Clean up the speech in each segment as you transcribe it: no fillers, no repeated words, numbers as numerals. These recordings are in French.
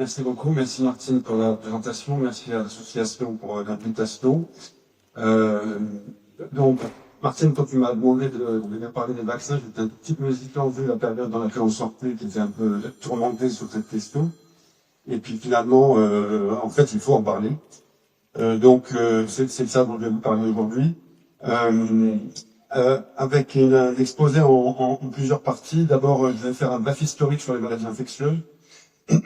Merci beaucoup, merci Martine pour la présentation, merci à l'association pour l'invitation. Donc, Martine, quand tu m'as demandé de venir parler des vaccins, j'étais un petit peu hésitant vu la période dans laquelle on sortait, qui était un peu tourmentée sur cette question. Et puis finalement, en fait, il faut en parler. C'est de ça dont je vais vous parler aujourd'hui. Avec un exposé en plusieurs parties. D'abord, je vais faire un bref historique sur les maladies infectieuses,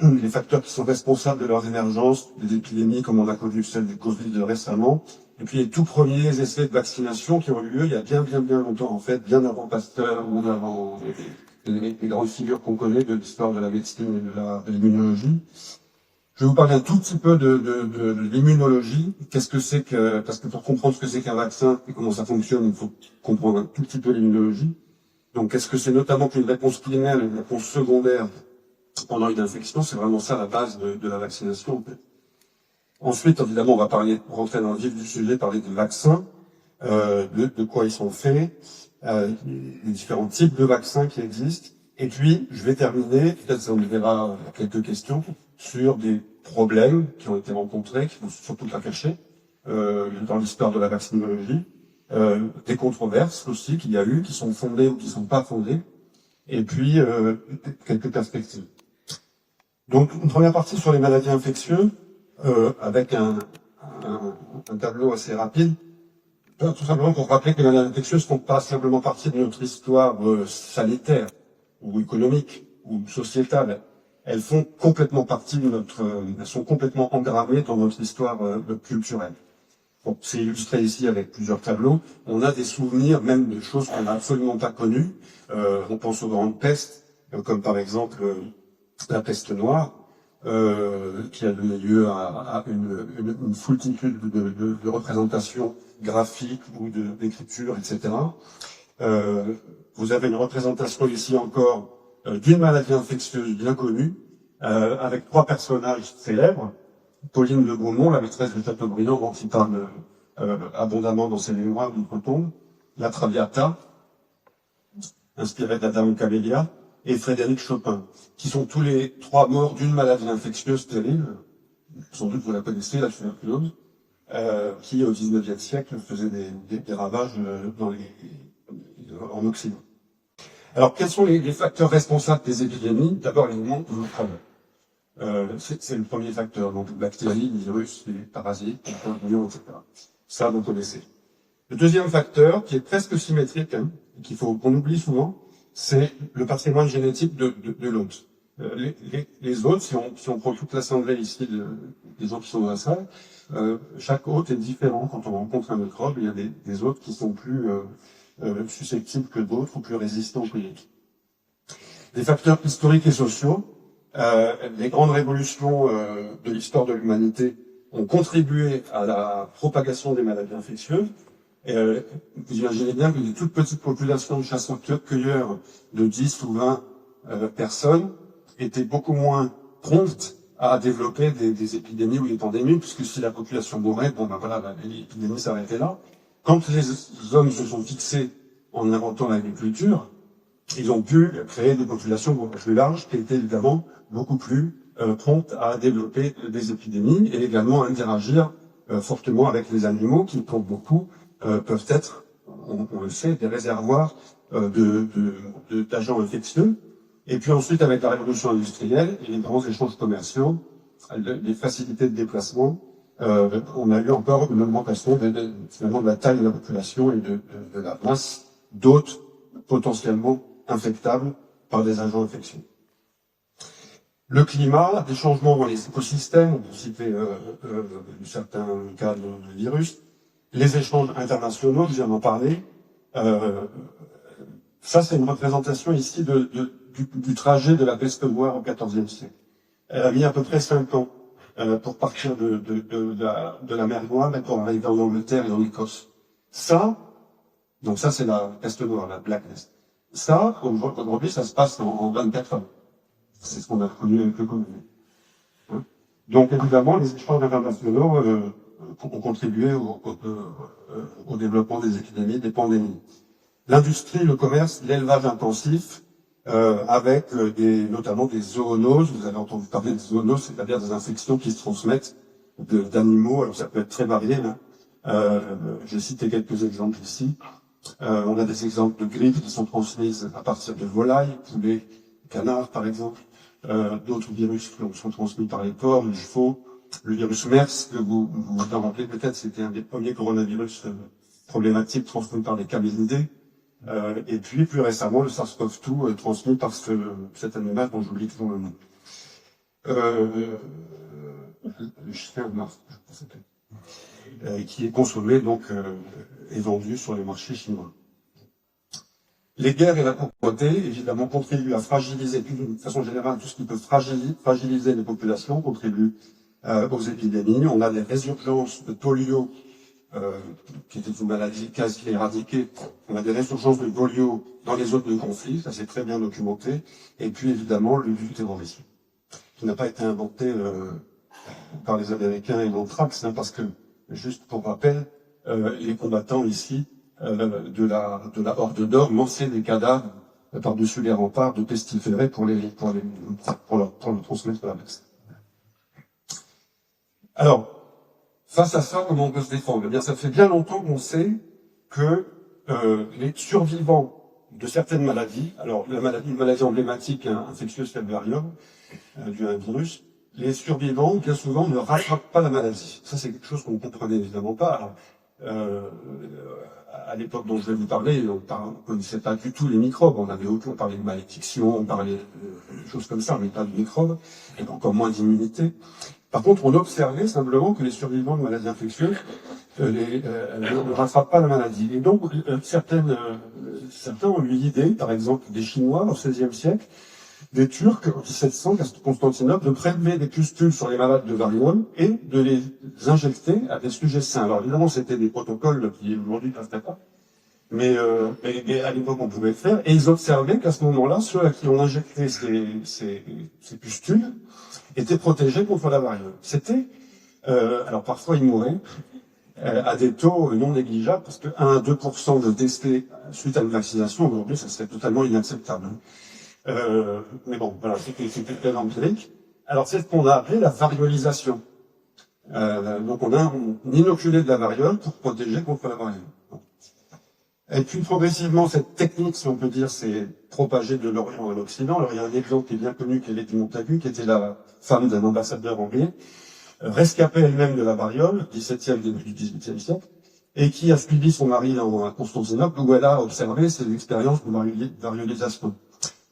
les facteurs qui sont responsables de leur émergence, des épidémies comme on a connu celle du Covid récemment, et puis les tout premiers essais de vaccination qui ont eu lieu il y a bien longtemps en fait, bien avant Pasteur, bien avant les grandes figures qu'on connaît de l'histoire de la médecine et de l'immunologie. Je vais vous parler un tout petit peu de l'immunologie. Qu'est-ce que c'est que, parce que pour comprendre ce que c'est qu'un vaccin et comment ça fonctionne, il faut comprendre un tout petit peu l'immunologie. Donc, qu'est-ce que c'est notamment qu'une réponse primaire et une réponse secondaire pendant une infection? C'est vraiment ça la base de la vaccination, en fait. Ensuite, évidemment, on va rentrer dans le vif du sujet, parler des vaccins, de quoi ils sont faits, les différents types de vaccins qui existent. Et puis, je vais terminer, peut-être ça nous verra quelques questions, sur des problèmes qui ont été rencontrés, qui sont surtout pas cachés, dans l'histoire de la vaccinologie, des controverses aussi qu'il y a eu, qui sont fondées ou qui sont pas fondées, et puis quelques perspectives. Donc, une première partie sur les maladies infectieuses, avec un tableau assez rapide, tout simplement pour rappeler que les maladies infectieuses ne font pas simplement partie de notre histoire sanitaire, ou économique, ou sociétale. Elles font complètement partie de elles sont complètement engrammées dans notre histoire culturelle. Bon, c'est illustré ici avec plusieurs tableaux. On a des souvenirs même de choses qu'on n'a absolument pas connues. On pense aux grandes pestes, comme par exemple la peste noire, qui a donné lieu à une foultitude de représentations graphiques ou d'écriture, etc. Vous avez une représentation ici encore d'une maladie infectieuse bien connue, avec trois personnages célèbres. Pauline de Beaumont, la maîtresse de Chateaubriand, dont il parle abondamment dans ses mémoires d'outre-tombe, la Traviata, inspirée d'Adam Camellia, et Frédéric Chopin, qui sont tous les trois morts d'une maladie infectieuse terrible. Sans doute vous la connaissez, la tuberculose, qui au XIXe siècle faisait des ravages en Occident. Alors, quels sont les facteurs responsables des épidémies? D'abord, les manques de microbes. C'est le premier facteur. Donc, bactéries, virus, les parasites, les champignons, etc. Ça, vous connaissez. Le deuxième facteur, qui est presque symétrique, qu'on oublie souvent, c'est le patrimoine génétique de l'hôte. Les hôtes, si on prend toute l'assemblée ici des gens qui sont dans la salle, chaque hôte est différent. Quand on rencontre un microbe, il y a des hôtes qui sont plus susceptibles que d'autres ou plus résistants que d'autres. Des facteurs historiques et sociaux. Les grandes révolutions de l'histoire de l'humanité ont contribué à la propagation des maladies infectieuses. Vous imaginez bien que des toutes petites populations de chasseurs-cueilleurs de 10 ou 20 personnes étaient beaucoup moins promptes à développer des épidémies ou des pandémies, puisque si la population mourait, l'épidémie s'arrêtait là. Quand les hommes se sont fixés en inventant l'agriculture, ils ont pu créer des populations beaucoup plus larges qui étaient évidemment beaucoup plus promptes à développer des épidémies et également à interagir fortement avec les animaux qui, pour beaucoup, peuvent être, on le sait, des réservoirs d'agents infectieux. Et puis ensuite, avec la révolution industrielle et les grands échanges commerciaux, les facilités de déplacement, on a eu encore une augmentation finalement de la taille de la population et de la masse d'hôtes potentiellement infectables par des agents infectieux. Le climat, des changements dans les écosystèmes, on peut citer certains cas de virus, les échanges internationaux, je viens d'en parler. Ça, c'est une représentation ici du trajet de la peste noire au XIVe siècle. Elle a mis à peu près 5 ans pour partir de la mer Noire et pour arriver en Angleterre et en Écosse. Donc ça c'est la peste noire, la Black Pest. Ça, aujourd'hui, ça se passe en 24 ans. C'est ce qu'on a connu avec le Covid. Donc évidemment, les échanges internationaux ont contribué au développement des épidémies, des pandémies. L'industrie, le commerce, l'élevage intensif, avec notamment des zoonoses. Vous avez entendu parler de zoonoses, c'est-à-dire des infections qui se transmettent d'animaux. Alors ça peut être très varié. Hein. J'ai cité quelques exemples ici. On a des exemples de grippes qui sont transmises à partir de volailles, poulets, canards par exemple. D'autres virus qui sont transmis par les porcs, les chevaux. Le virus MERS, que vous vous rappelez peut-être, c'était un des premiers coronavirus problématiques transmis par les camélidés. Et puis, plus récemment, le SARS-CoV-2 transmis par cet animal dont j'oublie toujours le nom. Qui est consommé, donc, et vendu sur les marchés chinois. Les guerres et la pauvreté, évidemment, contribuent à fragiliser, d'une façon générale, tout ce qui peut fragiliser les populations, contribue aux épidémies. On a des résurgences de polio, qui était une maladie quasi éradiquée. On a des résurgences de polio dans les zones de conflit, ça c'est très bien documenté. Et puis évidemment le terrorisme, qui n'a pas été inventé par les Américains et l'anthrax, hein, parce que, juste pour rappel, les combattants ici de la Horde d'Or lançaient des cadavres par-dessus les remparts de pestiférés pour leur transmettre la peste. Alors, face à ça, comment on peut se défendre? Eh bien, ça fait bien longtemps qu'on sait que les survivants de certaines maladies, alors une maladie emblématique infectieuse, c'est le variole, dû à un virus, les survivants, bien souvent, ne rattrapent pas la maladie. Ça, c'est quelque chose qu'on ne comprenait évidemment pas. Alors, à l'époque dont je vais vous parler, on ne connaissait pas du tout les microbes. On parlait de malédiction, on parlait de choses comme ça, mais pas de microbes, et encore moins d'immunité. Par contre, on observait simplement que les survivants de maladies infectieuses ne rattrapent pas la maladie. Et donc, certains ont eu l'idée, par exemple, des Chinois au XVIe siècle, des Turcs en 1700, à Constantinople, de prélever des pustules sur les malades de variole et de les injecter à des sujets sains. Alors évidemment, c'était des protocoles qui aujourd'hui ne peuvent pas, mais à l'époque on pouvait le faire. Et ils observaient qu'à ce moment-là, ceux à qui on injectait ces pustules étaient protégés contre la variole. C'était, alors parfois ils mouraient, à des taux non négligeables, parce que 1 à 2% de décès suite à une vaccination, aujourd'hui, ça serait totalement inacceptable. Mais bon, voilà, c'était très empirique. Alors, c'est ce qu'on a appelé la variolisation. Donc, on inoculait de la variole pour protéger contre la variole. Et puis, progressivement, cette technique, si on peut dire, s'est propagée de l'Orient à l'Occident. Alors, il y a un exemple qui est bien connu, qui est Letty Montagu, qui était la femme d'un ambassadeur anglais, rescapée elle-même de la variole, 17e, début du 18e siècle, et qui a suivi son mari à Constantinople, où elle a observé ses expériences de variolisation.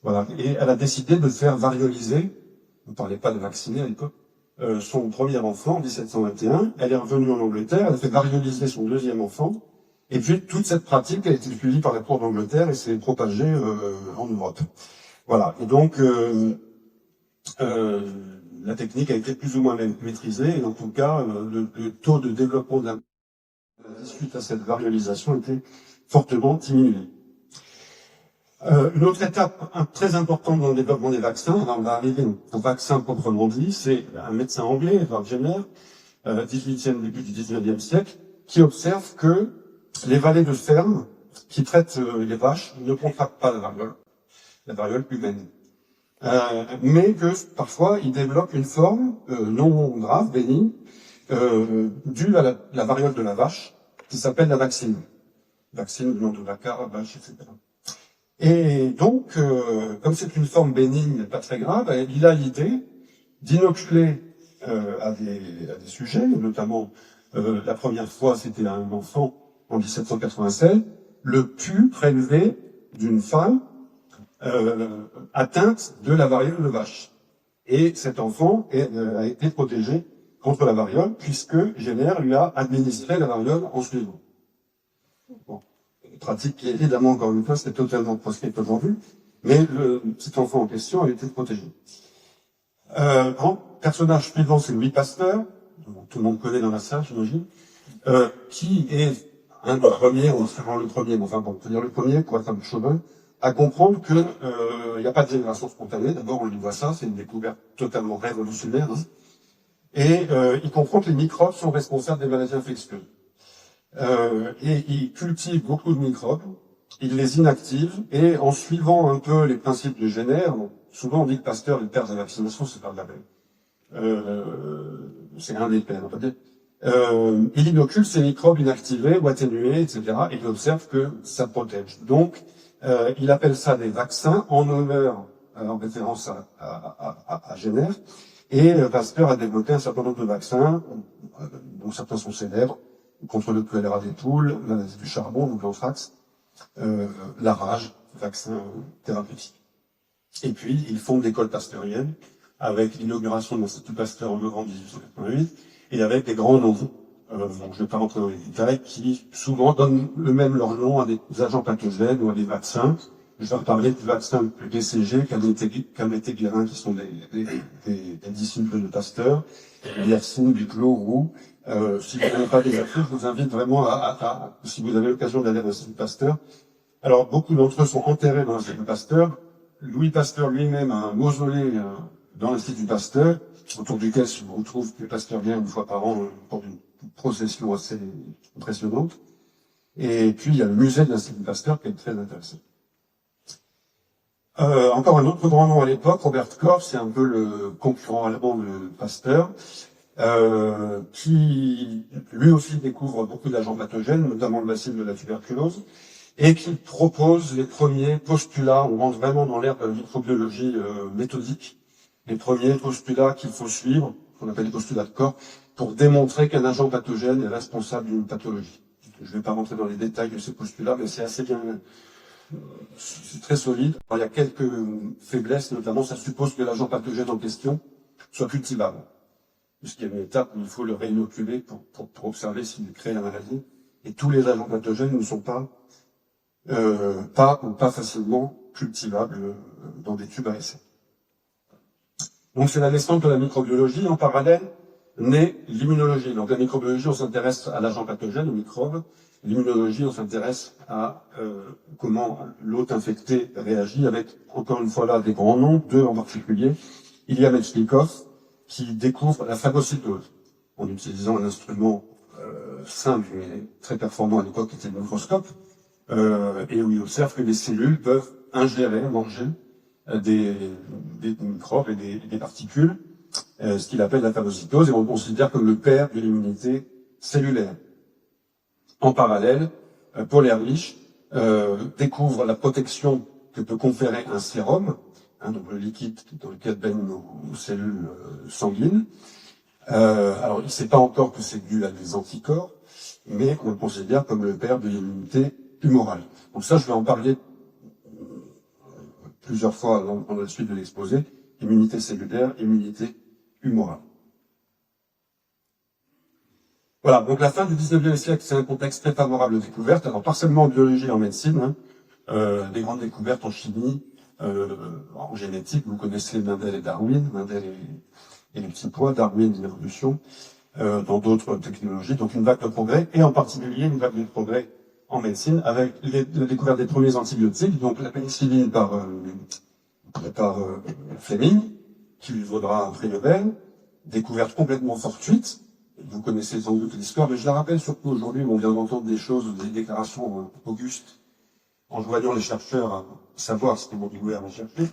Voilà. Et elle a décidé de faire varioliser, on ne parlait pas de vacciner à l'époque, son premier enfant en 1721. Elle est revenue en Angleterre, elle a fait varioliser son deuxième enfant, et puis toute cette pratique a été suivie par la cour d'Angleterre et s'est propagée en Europe. Voilà. Et donc, la technique a été plus ou moins maîtrisée, et en tout cas, le taux de développement de la maladie suite à cette variolisation était fortement diminué. Une autre étape très importante dans le développement des vaccins, on va arriver au vaccin proprement dit, c'est un médecin anglais, Edward Jenner, 18e, début du 19e siècle, qui observe que les valets de ferme qui traitent les vaches ne contractent pas la variole humaine. Mais que parfois ils développent une forme non grave, bénigne, due à la variole de la vache, qui s'appelle la vaccine. Vaccine, du nom de vaca, vache, etc. Et donc, comme c'est une forme bénigne, pas très grave, il a l'idée d'inoculer à des sujets, notamment la première fois c'était un enfant en 1796, le pus prélevé d'une femme atteinte de la variole de vache. Et cet enfant a été protégé contre la variole, puisque Jenner lui a administré la variole en suivant. Bon. Pratique qui, évidemment, encore une fois, c'est totalement proscrite aujourd'hui, mais le petit enfant en question a été protégé. Grand personnage suivant, c'est Louis Pasteur, tout le monde connaît dans la salle, j'imagine, qui est un des premiers, on se rend le premier, mais enfin bon, on peut dire le premier, pour être un peu chauvin, à comprendre que il n'y a pas de génération spontanée. D'abord, on lui voit ça, c'est une découverte totalement révolutionnaire, hein. Et il comprend que les microbes sont responsables des maladies infectieuses. Et il cultive beaucoup de microbes, il les inactive, et en suivant un peu les principes de Jenner, souvent on dit que Pasteur est le père de la vaccination, c'est pas de la même. C'est un des pères, on peut dire. Il inocule ces microbes inactivés ou atténués, etc., et il observe que ça protège. Donc, il appelle ça des vaccins en honneur, en référence à Jenner, et Pasteur a développé un certain nombre de vaccins, dont certains sont célèbres, contre le choléra des poules, la maladie du charbon, donc l'anthrax, la rage, vaccin thérapeutique. Et puis, ils fondent l'école pasteurienne, avec l'inauguration de l'Institut Pasteur en novembre 1888, et avec des grands noms, donc je ne vais pas rentrer dans les détails, qui souvent donnent eux-mêmes leur nom à des agents pathogènes ou à des vaccins. Je vais parler du vaccin du BCG, Calmette-Guérin, qui sont des disciples de Pasteur, Yersin, Duclos, Roux. Si vous n'avez pas des affaires, je vous invite vraiment si vous avez l'occasion d'aller à l'Institut Pasteur. Alors, beaucoup d'entre eux sont enterrés dans l'Institut Pasteur. Louis Pasteur lui-même a un mausolée dans l'Institut Pasteur, autour duquel se retrouve les Pasteur vient une fois par an pour une procession assez impressionnante. Et puis, il y a le musée de l'Institut Pasteur qui est très intéressant. Encore un autre grand nom à l'époque, Robert Koch, c'est un peu le concurrent allemand de Pasteur, qui lui aussi découvre beaucoup d'agents pathogènes, notamment le bacille de la tuberculose, et qui propose les premiers postulats, on rentre vraiment dans l'ère de la microbiologie méthodique, les premiers postulats qu'il faut suivre, qu'on appelle les postulats de Koch, pour démontrer qu'un agent pathogène est responsable d'une pathologie. Je ne vais pas rentrer dans les détails de ces postulats, mais c'est assez bien, c'est très solide. Alors, il y a quelques faiblesses, notamment ça suppose que l'agent pathogène en question soit cultivable, puisqu'il y a une étape où il faut le réinoculer pour observer s'il crée la maladie, et tous les agents pathogènes ne sont pas facilement cultivables dans des tubes à essai. Donc c'est la naissance de la microbiologie. En parallèle, naît l'immunologie. Donc la microbiologie, on s'intéresse à l'agent pathogène, aux microbes. L'immunologie, on s'intéresse à comment l'hôte infecté réagit, avec, encore une fois là, des grands noms, deux en particulier. Ilya Metchnikov, qui découvre la phagocytose, en utilisant un instrument simple mais très performant à l'époque, qui était le microscope, et où il observe que les cellules peuvent manger des microbes et des particules, ce qu'il appelle la phagocytose, et on le considère comme le père de l'immunité cellulaire. En parallèle, Paul Ehrlich découvre la protection que peut conférer un sérum, donc le liquide dans lequel baignent nos cellules sanguines. Alors, il ne sait pas encore que c'est dû à des anticorps, mais on le considère comme le père de l'immunité humorale. Donc ça, je vais en parler plusieurs fois dans la suite de l'exposé. Immunité cellulaire, immunité humorale. Voilà, donc la fin du 19e siècle, c'est un contexte très favorable aux découvertes, alors pas seulement en biologie et en médecine, des grandes découvertes en chimie, en génétique, vous connaissez Mendel et Darwin, Mendel et les petits pois, Darwin et l'évolution, dans d'autres technologies, donc une vague de progrès, et en particulier une vague de progrès en médecine, avec la découverte des premiers antibiotiques, donc la pénicilline par Fleming, qui lui vaudra un prix Nobel, découverte complètement fortuite. Vous connaissez sans doute l'histoire, mais je la rappelle surtout aujourd'hui où on vient d'entendre des choses, des déclarations augustes, en joignant les chercheurs à savoir ce que mon gouvernement cherchait.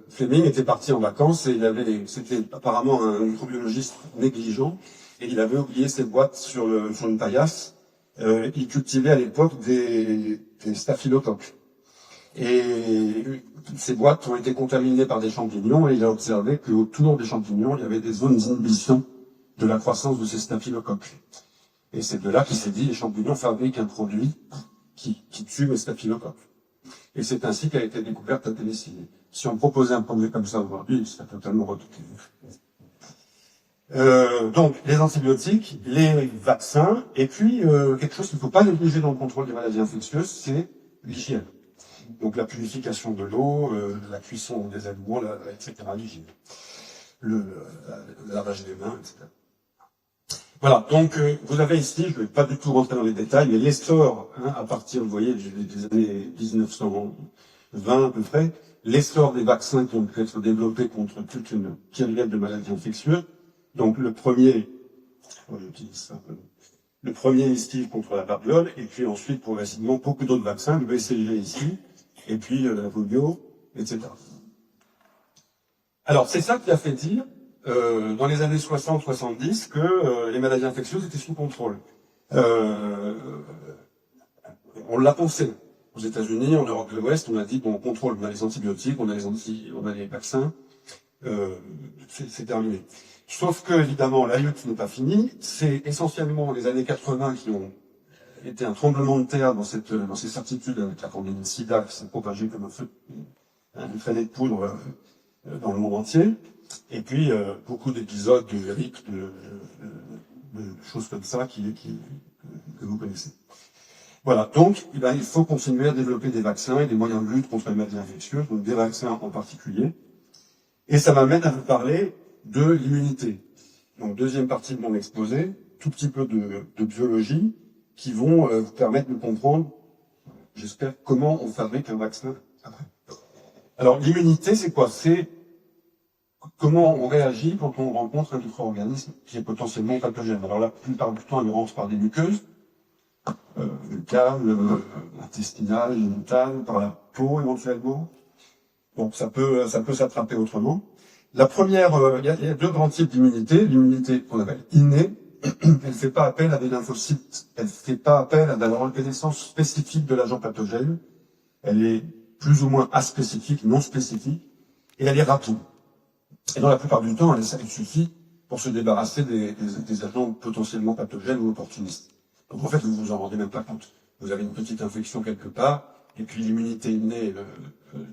Fleming était parti en vacances et c'était apparemment un microbiologiste négligent, et il avait oublié ses boîtes sur une paillasse. Il cultivait à l'époque des staphylocoques. Et ces boîtes ont été contaminées par des champignons, et il a observé qu'autour des champignons, il y avait des zones d'inhibition de la croissance de ces staphylocoques. Et c'est de là qu'il s'est dit, les champignons fabriquent un produit qui tue les staphylocoques. Et c'est ainsi qu'a été découverte la pénicilline. Si on proposait un produit comme ça aujourd'hui, il serait totalement retoqué. Donc, les antibiotiques, les vaccins, et puis quelque chose qu'il ne faut pas négliger dans le contrôle des maladies infectieuses, c'est l'hygiène. Donc la purification de l'eau, la cuisson des aliments, etc., l'hygiène. Le lavage des mains, etc. Voilà, donc vous avez ici, je ne vais pas du tout rentrer dans les détails, mais l'essor, à partir, vous voyez, des années 1920 à peu près, l'essor des vaccins qui ont pu être développés contre toute une kyrielle de maladies infectieuses. Donc le premier, j'utilise ça, Le premier ici contre la variole, et puis ensuite progressivement beaucoup d'autres vaccins, le BCG ici, et puis la polio, etc. Alors c'est ça qui a fait dire, dans les années 60-70, que les maladies infectieuses étaient sous contrôle. On l'a pensé. Aux États-Unis, en Europe de l'Ouest, on a dit bon, on contrôle, on a les antibiotiques, on a les vaccins, c'est terminé. Sauf que, évidemment, la lutte n'est pas finie. C'est essentiellement les années 80 qui ont été un tremblement de terre dans ces certitudes avec la pandémie de SIDA qui s'est propagée comme un traîné de poudre dans le monde entier. Et puis, beaucoup d'épisodes de grippe, de choses comme ça que vous connaissez. Voilà, donc il faut continuer à développer des vaccins et des moyens de lutte contre les maladies infectieuses, donc des vaccins en particulier. Et ça m'amène à vous parler de l'immunité. Donc deuxième partie de mon exposé, tout petit peu de biologie, qui vont vous permettre de comprendre, j'espère, comment on fabrique un vaccin après. Alors l'immunité, c'est quoi? C'est comment on réagit quand on rencontre un micro-organisme qui est potentiellement pathogène. Alors la plupart du temps, il rentre par des muqueuses, buccales, intestinales, génitales, par la peau éventuellement. Donc ça peut s'attraper autrement. La première, il y a deux grands types d'immunité. L'immunité qu'on appelle innée, elle fait pas appel à des lymphocytes, elle fait pas appel à la reconnaissance spécifique de l'agent pathogène. Elle est plus ou moins aspécifique, non spécifique, et elle est rapide. Et dans la plupart du temps, elle suffit pour se débarrasser des agents potentiellement pathogènes ou opportunistes. Donc en fait, vous vous en rendez même pas compte. Vous avez une petite infection quelque part, et puis l'immunité innée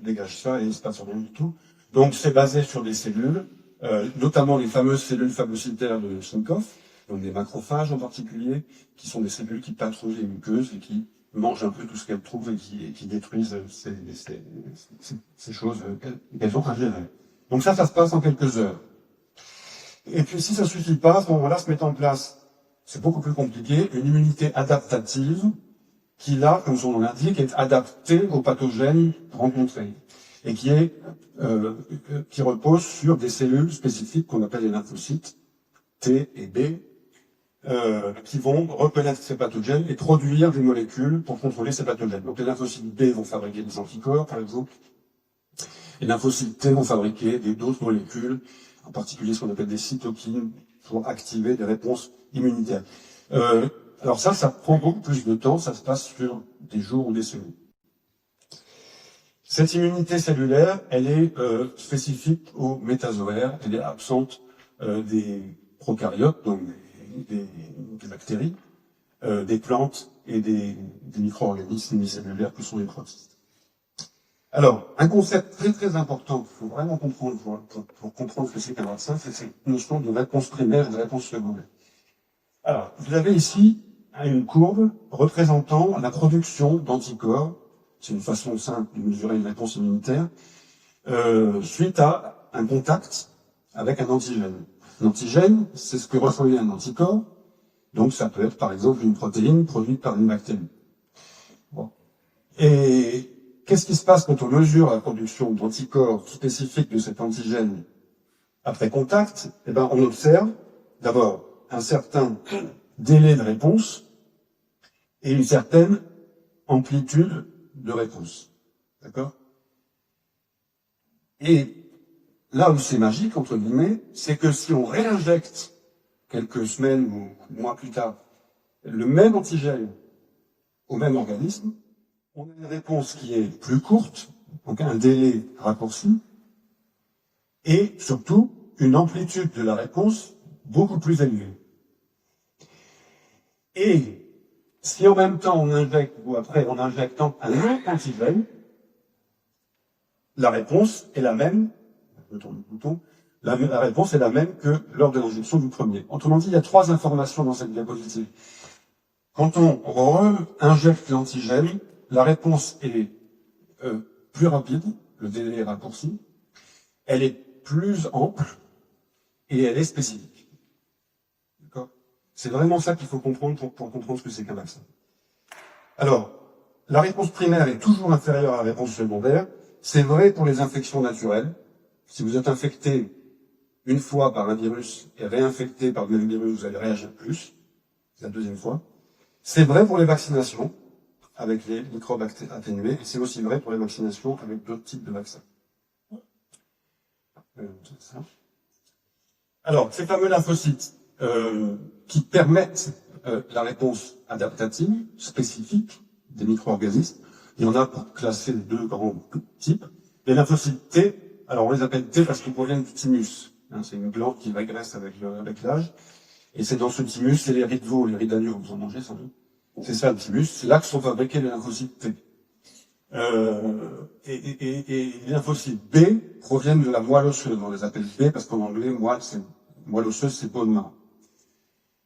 dégage ça et il se passe rien du tout. Donc c'est basé sur des cellules, notamment les fameuses cellules phagocytaires de Chenkov, donc des macrophages en particulier, qui sont des cellules qui patrouillent les muqueuses et qui mangent un peu tout ce qu'elles trouvent et qui détruisent ces choses qu'elles ont ingérées. Donc ça se passe en quelques heures. Et puis si ça suffit pas, à ce moment-là se met en place, c'est beaucoup plus compliqué, une immunité adaptative qui, là, comme son nom l'indique, est adaptée aux pathogènes rencontrés et qui repose sur des cellules spécifiques qu'on appelle les lymphocytes T et B, qui vont reconnaître ces pathogènes et produire des molécules pour contrôler ces pathogènes. Donc les lymphocytes B vont fabriquer des anticorps, par exemple. Les lymphocytes T vont fabriquer d'autres molécules, en particulier ce qu'on appelle des cytokines, pour activer des réponses immunitaires. Alors ça prend beaucoup plus de temps, ça se passe sur des jours ou des semaines. Cette immunité cellulaire, elle est spécifique aux métazoaires, elle est absente des prokaryotes, donc des bactéries, des plantes et des micro-organismes unicellulaires que sont les protistes. Alors, un concept très très important qu'il faut vraiment comprendre pour comprendre ce que c'est qu'un vaccin, c'est cette notion de réponse primaire et de réponse secondaire. Alors, vous avez ici une courbe représentant la production d'anticorps, c'est une façon simple de mesurer une réponse immunitaire, suite à un contact avec un antigène. L'antigène, c'est ce que reçoit un anticorps, donc ça peut être par exemple une protéine produite par une bactérie. Bon. Et qu'est-ce qui se passe quand on mesure la production d'anticorps spécifiques de cet antigène après contact? Eh ben, on observe d'abord un certain délai de réponse et une certaine amplitude de réponse. D'accord? Et là où c'est magique, entre guillemets, c'est que si on réinjecte quelques semaines ou mois plus tard le même antigène au même organisme, on a une réponse qui est plus courte, donc un délai raccourci, et surtout une amplitude de la réponse beaucoup plus élevée. Et si en même temps on injecte, ou après en injectant un autre antigène, la réponse est la même, je tourne le bouton, la réponse est la même que lors de l'injection du premier. Autrement dit, il y a trois informations dans cette diapositive. Quand on injecte l'antigène, la réponse est plus rapide, le délai est raccourci, elle est plus ample et elle est spécifique. D'accord? C'est vraiment ça qu'il faut comprendre pour comprendre ce que c'est qu'un vaccin. Alors, la réponse primaire est toujours inférieure à la réponse secondaire. C'est vrai pour les infections naturelles. Si vous êtes infecté une fois par un virus et réinfecté par le même virus, vous allez réagir plus. la deuxième fois. C'est vrai pour les vaccinations, avec les microbes atténués, et c'est aussi vrai pour les vaccinations avec d'autres types de vaccins. Alors, ces fameux lymphocytes qui permettent la réponse adaptative, spécifique des micro-organismes, il y en a pour classer les deux grands types. Les lymphocytes T, alors on les appelle T parce qu'ils proviennent du thymus. Hein, c'est une glande qui régresse avec l'âge. Et c'est dans ce thymus, c'est les riz de veau, les riz d'agneau, vous en mangez sans doute. C'est ça le thymus, c'est là que sont fabriqués les lymphocytes T. Et les lymphocytes B proviennent de la moelle osseuse. On les appelle B parce qu'en anglais, moelle osseuse, c'est bone marrow.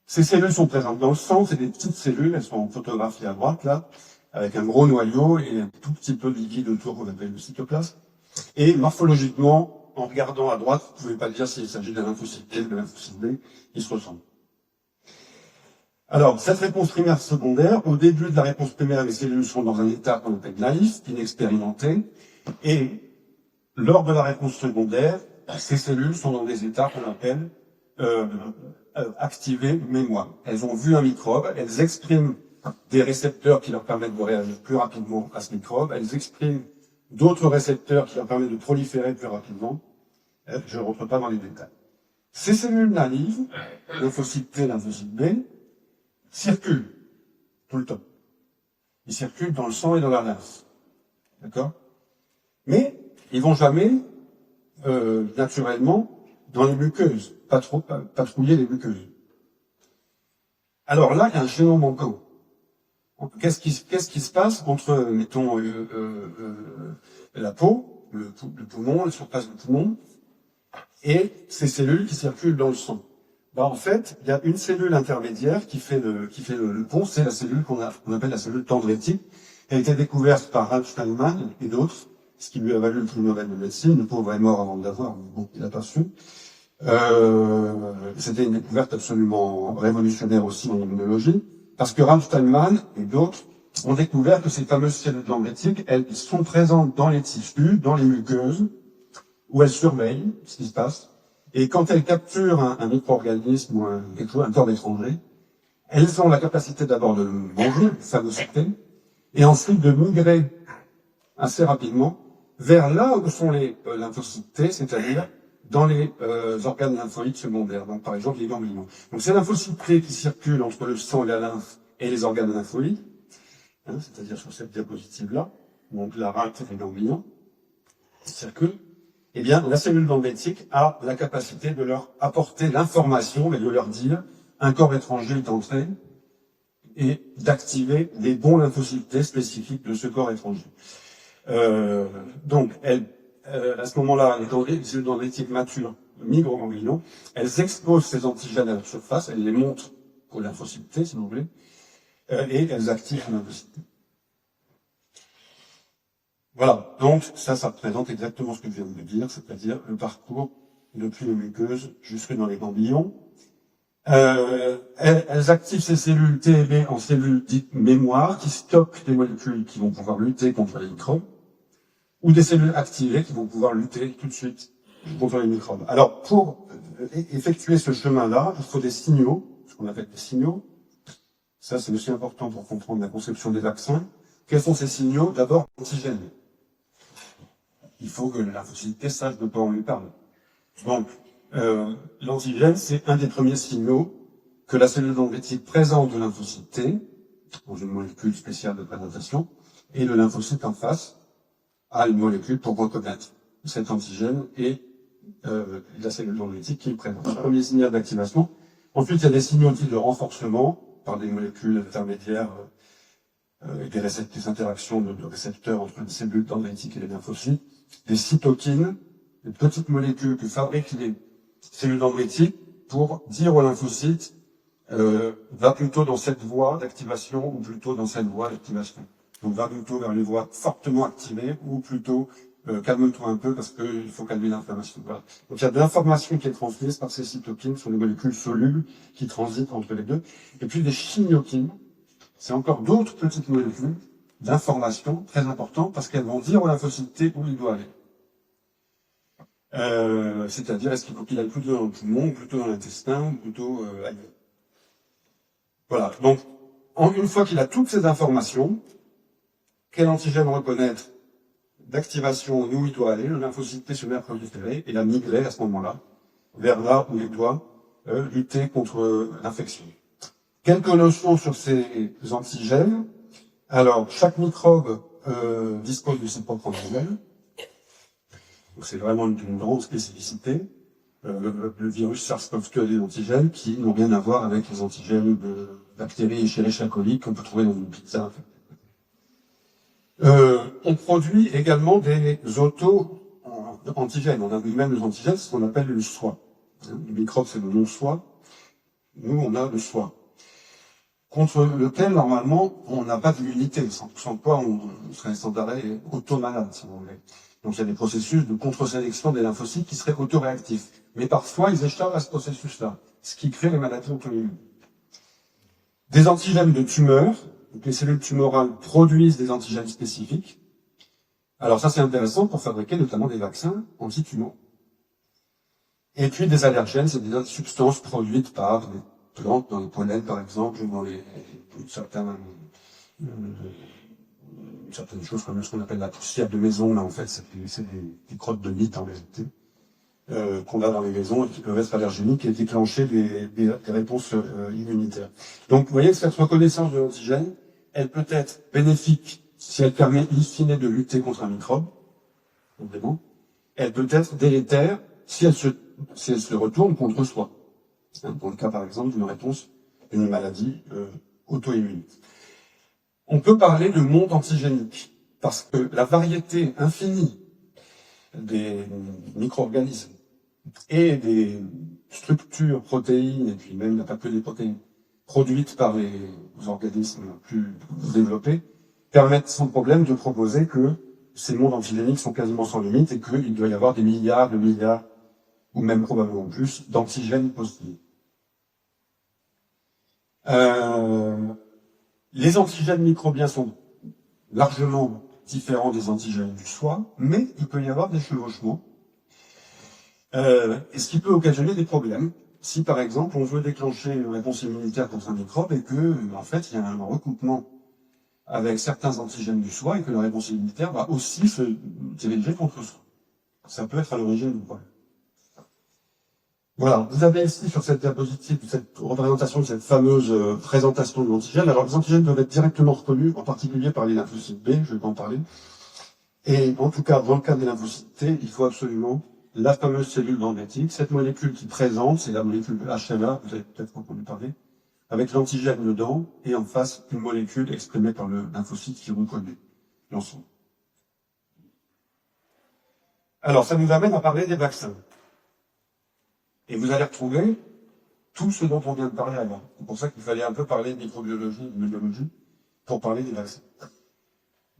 Ces cellules sont présentes dans le sang, c'est des petites cellules, elles sont photographiées à droite, là, avec un gros noyau et un tout petit peu de liquide autour qu'on appelle le cytoplasme. Et morphologiquement, en regardant à droite, vous ne pouvez pas dire s'il s'agit d'un lymphocyte T ou d'un lymphocyte B, ils se ressemblent. Alors, cette réponse primaire secondaire, au début de la réponse primaire, les cellules sont dans un état qu'on appelle naïf, inexpérimenté, et lors de la réponse secondaire, ces cellules sont dans des états qu'on appelle activés mémoire. Elles ont vu un microbe, elles expriment des récepteurs qui leur permettent de réagir plus rapidement à ce microbe, elles expriment d'autres récepteurs qui leur permettent de proliférer plus rapidement. Je ne rentre pas dans les détails. Ces cellules naïves, lymphocyte T, lymphocyte B, circulent tout le temps. Ils circulent dans le sang et dans la lymphe. D'accord? Mais ils vont jamais, naturellement, dans les muqueuses, patrouiller les muqueuses. Alors là, il y a un chaînon manquant. Qu'est-ce qui se passe entre, mettons, la peau, le poumon, la surface du poumon, et ces cellules qui circulent dans le sang? Bah, en fait, il y a une cellule intermédiaire qui fait le pont, c'est la cellule qu'on appelle la cellule dendritique, qui a été découverte par Ralph Steinman et d'autres, ce qui lui a valu le prix Nobel de médecine. Le pauvre est mort avant de l'avoir, mais bon, il n'a pas su. C'était une découverte absolument révolutionnaire aussi en immunologie, parce que Ralph Steinman et d'autres ont découvert que ces fameuses cellules dendritiques, elles sont présentes dans les tissus, dans les muqueuses, où elles surveillent ce qui se passe. Et quand elles capturent un micro-organisme ou un corps étranger, elles ont la capacité d'abord de le manger, de phagocyter, et ensuite de migrer assez rapidement vers là où sont les lymphocytes T, c'est-à-dire dans les organes lymphoïdes secondaires, donc par exemple les ganglions. Donc c'est lymphocytes T qui circulent entre le sang et la lymphe et les organes lymphoïdes, hein, c'est-à-dire sur cette diapositive-là, donc la rate et les ganglions qui circulent. Eh bien, la cellule dendritique a la capacité de leur apporter l'information et de leur dire un corps étranger est entré et d'activer les bons lymphocytes T spécifiques de ce corps étranger. Donc, à ce moment-là, les cellules dendritiques matures migrent aux ganglions, elles exposent ces antigènes à leur surface, elles les montrent aux lymphocytes T, si vous voulez, et elles activent les lymphocytes T. Voilà, donc ça représente exactement ce que je viens de vous dire, c'est-à-dire le parcours depuis les muqueuses jusque dans les ganglions. Elles activent ces cellules T et B en cellules dites mémoire, qui stockent des molécules qui vont pouvoir lutter contre les microbes, ou des cellules activées qui vont pouvoir lutter tout de suite contre les microbes. Alors, pour effectuer ce chemin-là, il faut des signaux, ce qu'on appelle des signaux. Ça, c'est aussi important pour comprendre la conception des vaccins. Quels sont ces signaux? D'abord, l'antigène. Il faut que le lymphocyte T sache de quoi on lui parle. Donc, l'antigène, c'est un des premiers signaux que la cellule dendritique présente au lymphocyte T, dans une molécule spéciale de présentation, et le lymphocyte en face a une molécule pour reconnaître cet antigène et la cellule dendritique qui le présente. Le premier signal d'activation. Ensuite, il y a des signaux dits de renforcement par des molécules intermédiaires et des interactions de récepteurs entre les cellules dendritiques et les lymphocytes, des cytokines, des petites molécules que fabriquent les cellules dendritiques pour dire aux lymphocytes va plutôt dans cette voie d'activation ou plutôt dans cette voie d'activation. Donc va plutôt vers les voies fortement activées ou plutôt calme-toi un peu parce qu'il faut calmer l'inflammation. Voilà. Donc il y a de l'information qui est transmise par ces cytokines sur les molécules solubles qui transitent entre les deux. Et puis des chimiokines, c'est encore d'autres petites molécules d'information très importantes parce qu'elles vont dire au lymphocyte T où il doit aller. C'est-à-dire, est-ce qu'il faut qu'il aille plutôt dans le poumon, plutôt dans l'intestin, ou plutôt ailleurs. Voilà. Donc, une fois qu'il a toutes ces informations, quel antigène reconnaître d'activation, où il doit aller, le lymphocyte T se met à proliférer et à migrer à ce moment-là vers là où il doit lutter contre l'infection. Quelques notions sur ces antigènes. Alors, chaque microbe dispose de ses propres antigènes. Donc, c'est vraiment une grande spécificité. Le virus SARS-CoV-2 a des antigènes qui n'ont rien à voir avec les antigènes de bactéries Escherichia coli qu'on peut trouver dans une pizza. On produit également des auto-antigènes. On a nous-mêmes les antigènes, c'est ce qu'on appelle le soi. Le microbe, c'est le non-soi. Nous, on a le soi. Contre lequel, normalement, on n'a pas d'immunité. Sans quoi, on serait sans arrêt automalade, si vous voulez. Donc, il y a des processus de contre-sélection des lymphocytes qui seraient autoréactifs. Mais parfois, ils échappent à ce processus-là, ce qui crée les maladies auto-immunes. Des antigènes de tumeur. Donc, les cellules tumorales produisent des antigènes spécifiques. Alors ça, c'est intéressant pour fabriquer notamment des vaccins anti-tumeurs. Et puis des allergènes, c'est des substances produites par des plantes, dans les pollens par exemple, ou dans certaines choses comme ce qu'on appelle la poussière de maison. Là, en fait, c'est des crottes de nid en réalité, qu'on a dans les maisons et qui peuvent être allergéniques et déclencher des réponses immunitaires. Donc, vous voyez que cette reconnaissance de l'antigène, elle peut être bénéfique si elle permet in fine de lutter contre un microbe, évidemment. Elle peut être délétère si elle se retourne contre soi. Dans le cas, par exemple, d'une réponse d'une maladie auto-immune. On peut parler de monde antigénique, parce que la variété infinie des micro-organismes et des structures, protéines, et puis même pas que des protéines, produites par les organismes plus développés, permettent sans problème de proposer que ces mondes antigéniques sont quasiment sans limite et qu'il doit y avoir des milliards, ou même probablement plus, d'antigènes positifs. Les antigènes microbiens sont largement différents des antigènes du soi, mais il peut y avoir des chevauchements, et ce qui peut occasionner des problèmes. Si par exemple on veut déclencher une réponse immunitaire contre un microbe et que en fait il y a un recoupement avec certains antigènes du soi et que la réponse immunitaire va aussi se diriger contre soi. Ça peut être à l'origine du problème. Voilà, vous avez ici sur cette diapositive, cette représentation de cette fameuse présentation de l'antigène. Alors les antigènes doivent être directement reconnus, en particulier par les lymphocytes B, je vais pas en parler. Et en tout cas, dans le cas des lymphocytes T, il faut absolument la fameuse cellule dendritique, cette molécule qui présente, c'est la molécule HLA, vous avez peut-être entendu parler, avec l'antigène dedans, et en face, une molécule exprimée par le lymphocyte qui reconnaît l'ensemble. Alors, ça nous amène à parler des vaccins. Et vous allez retrouver tout ce dont on vient de parler avant. C'est pour ça qu'il fallait un peu parler de microbiologie, de biologie, pour parler des vaccins.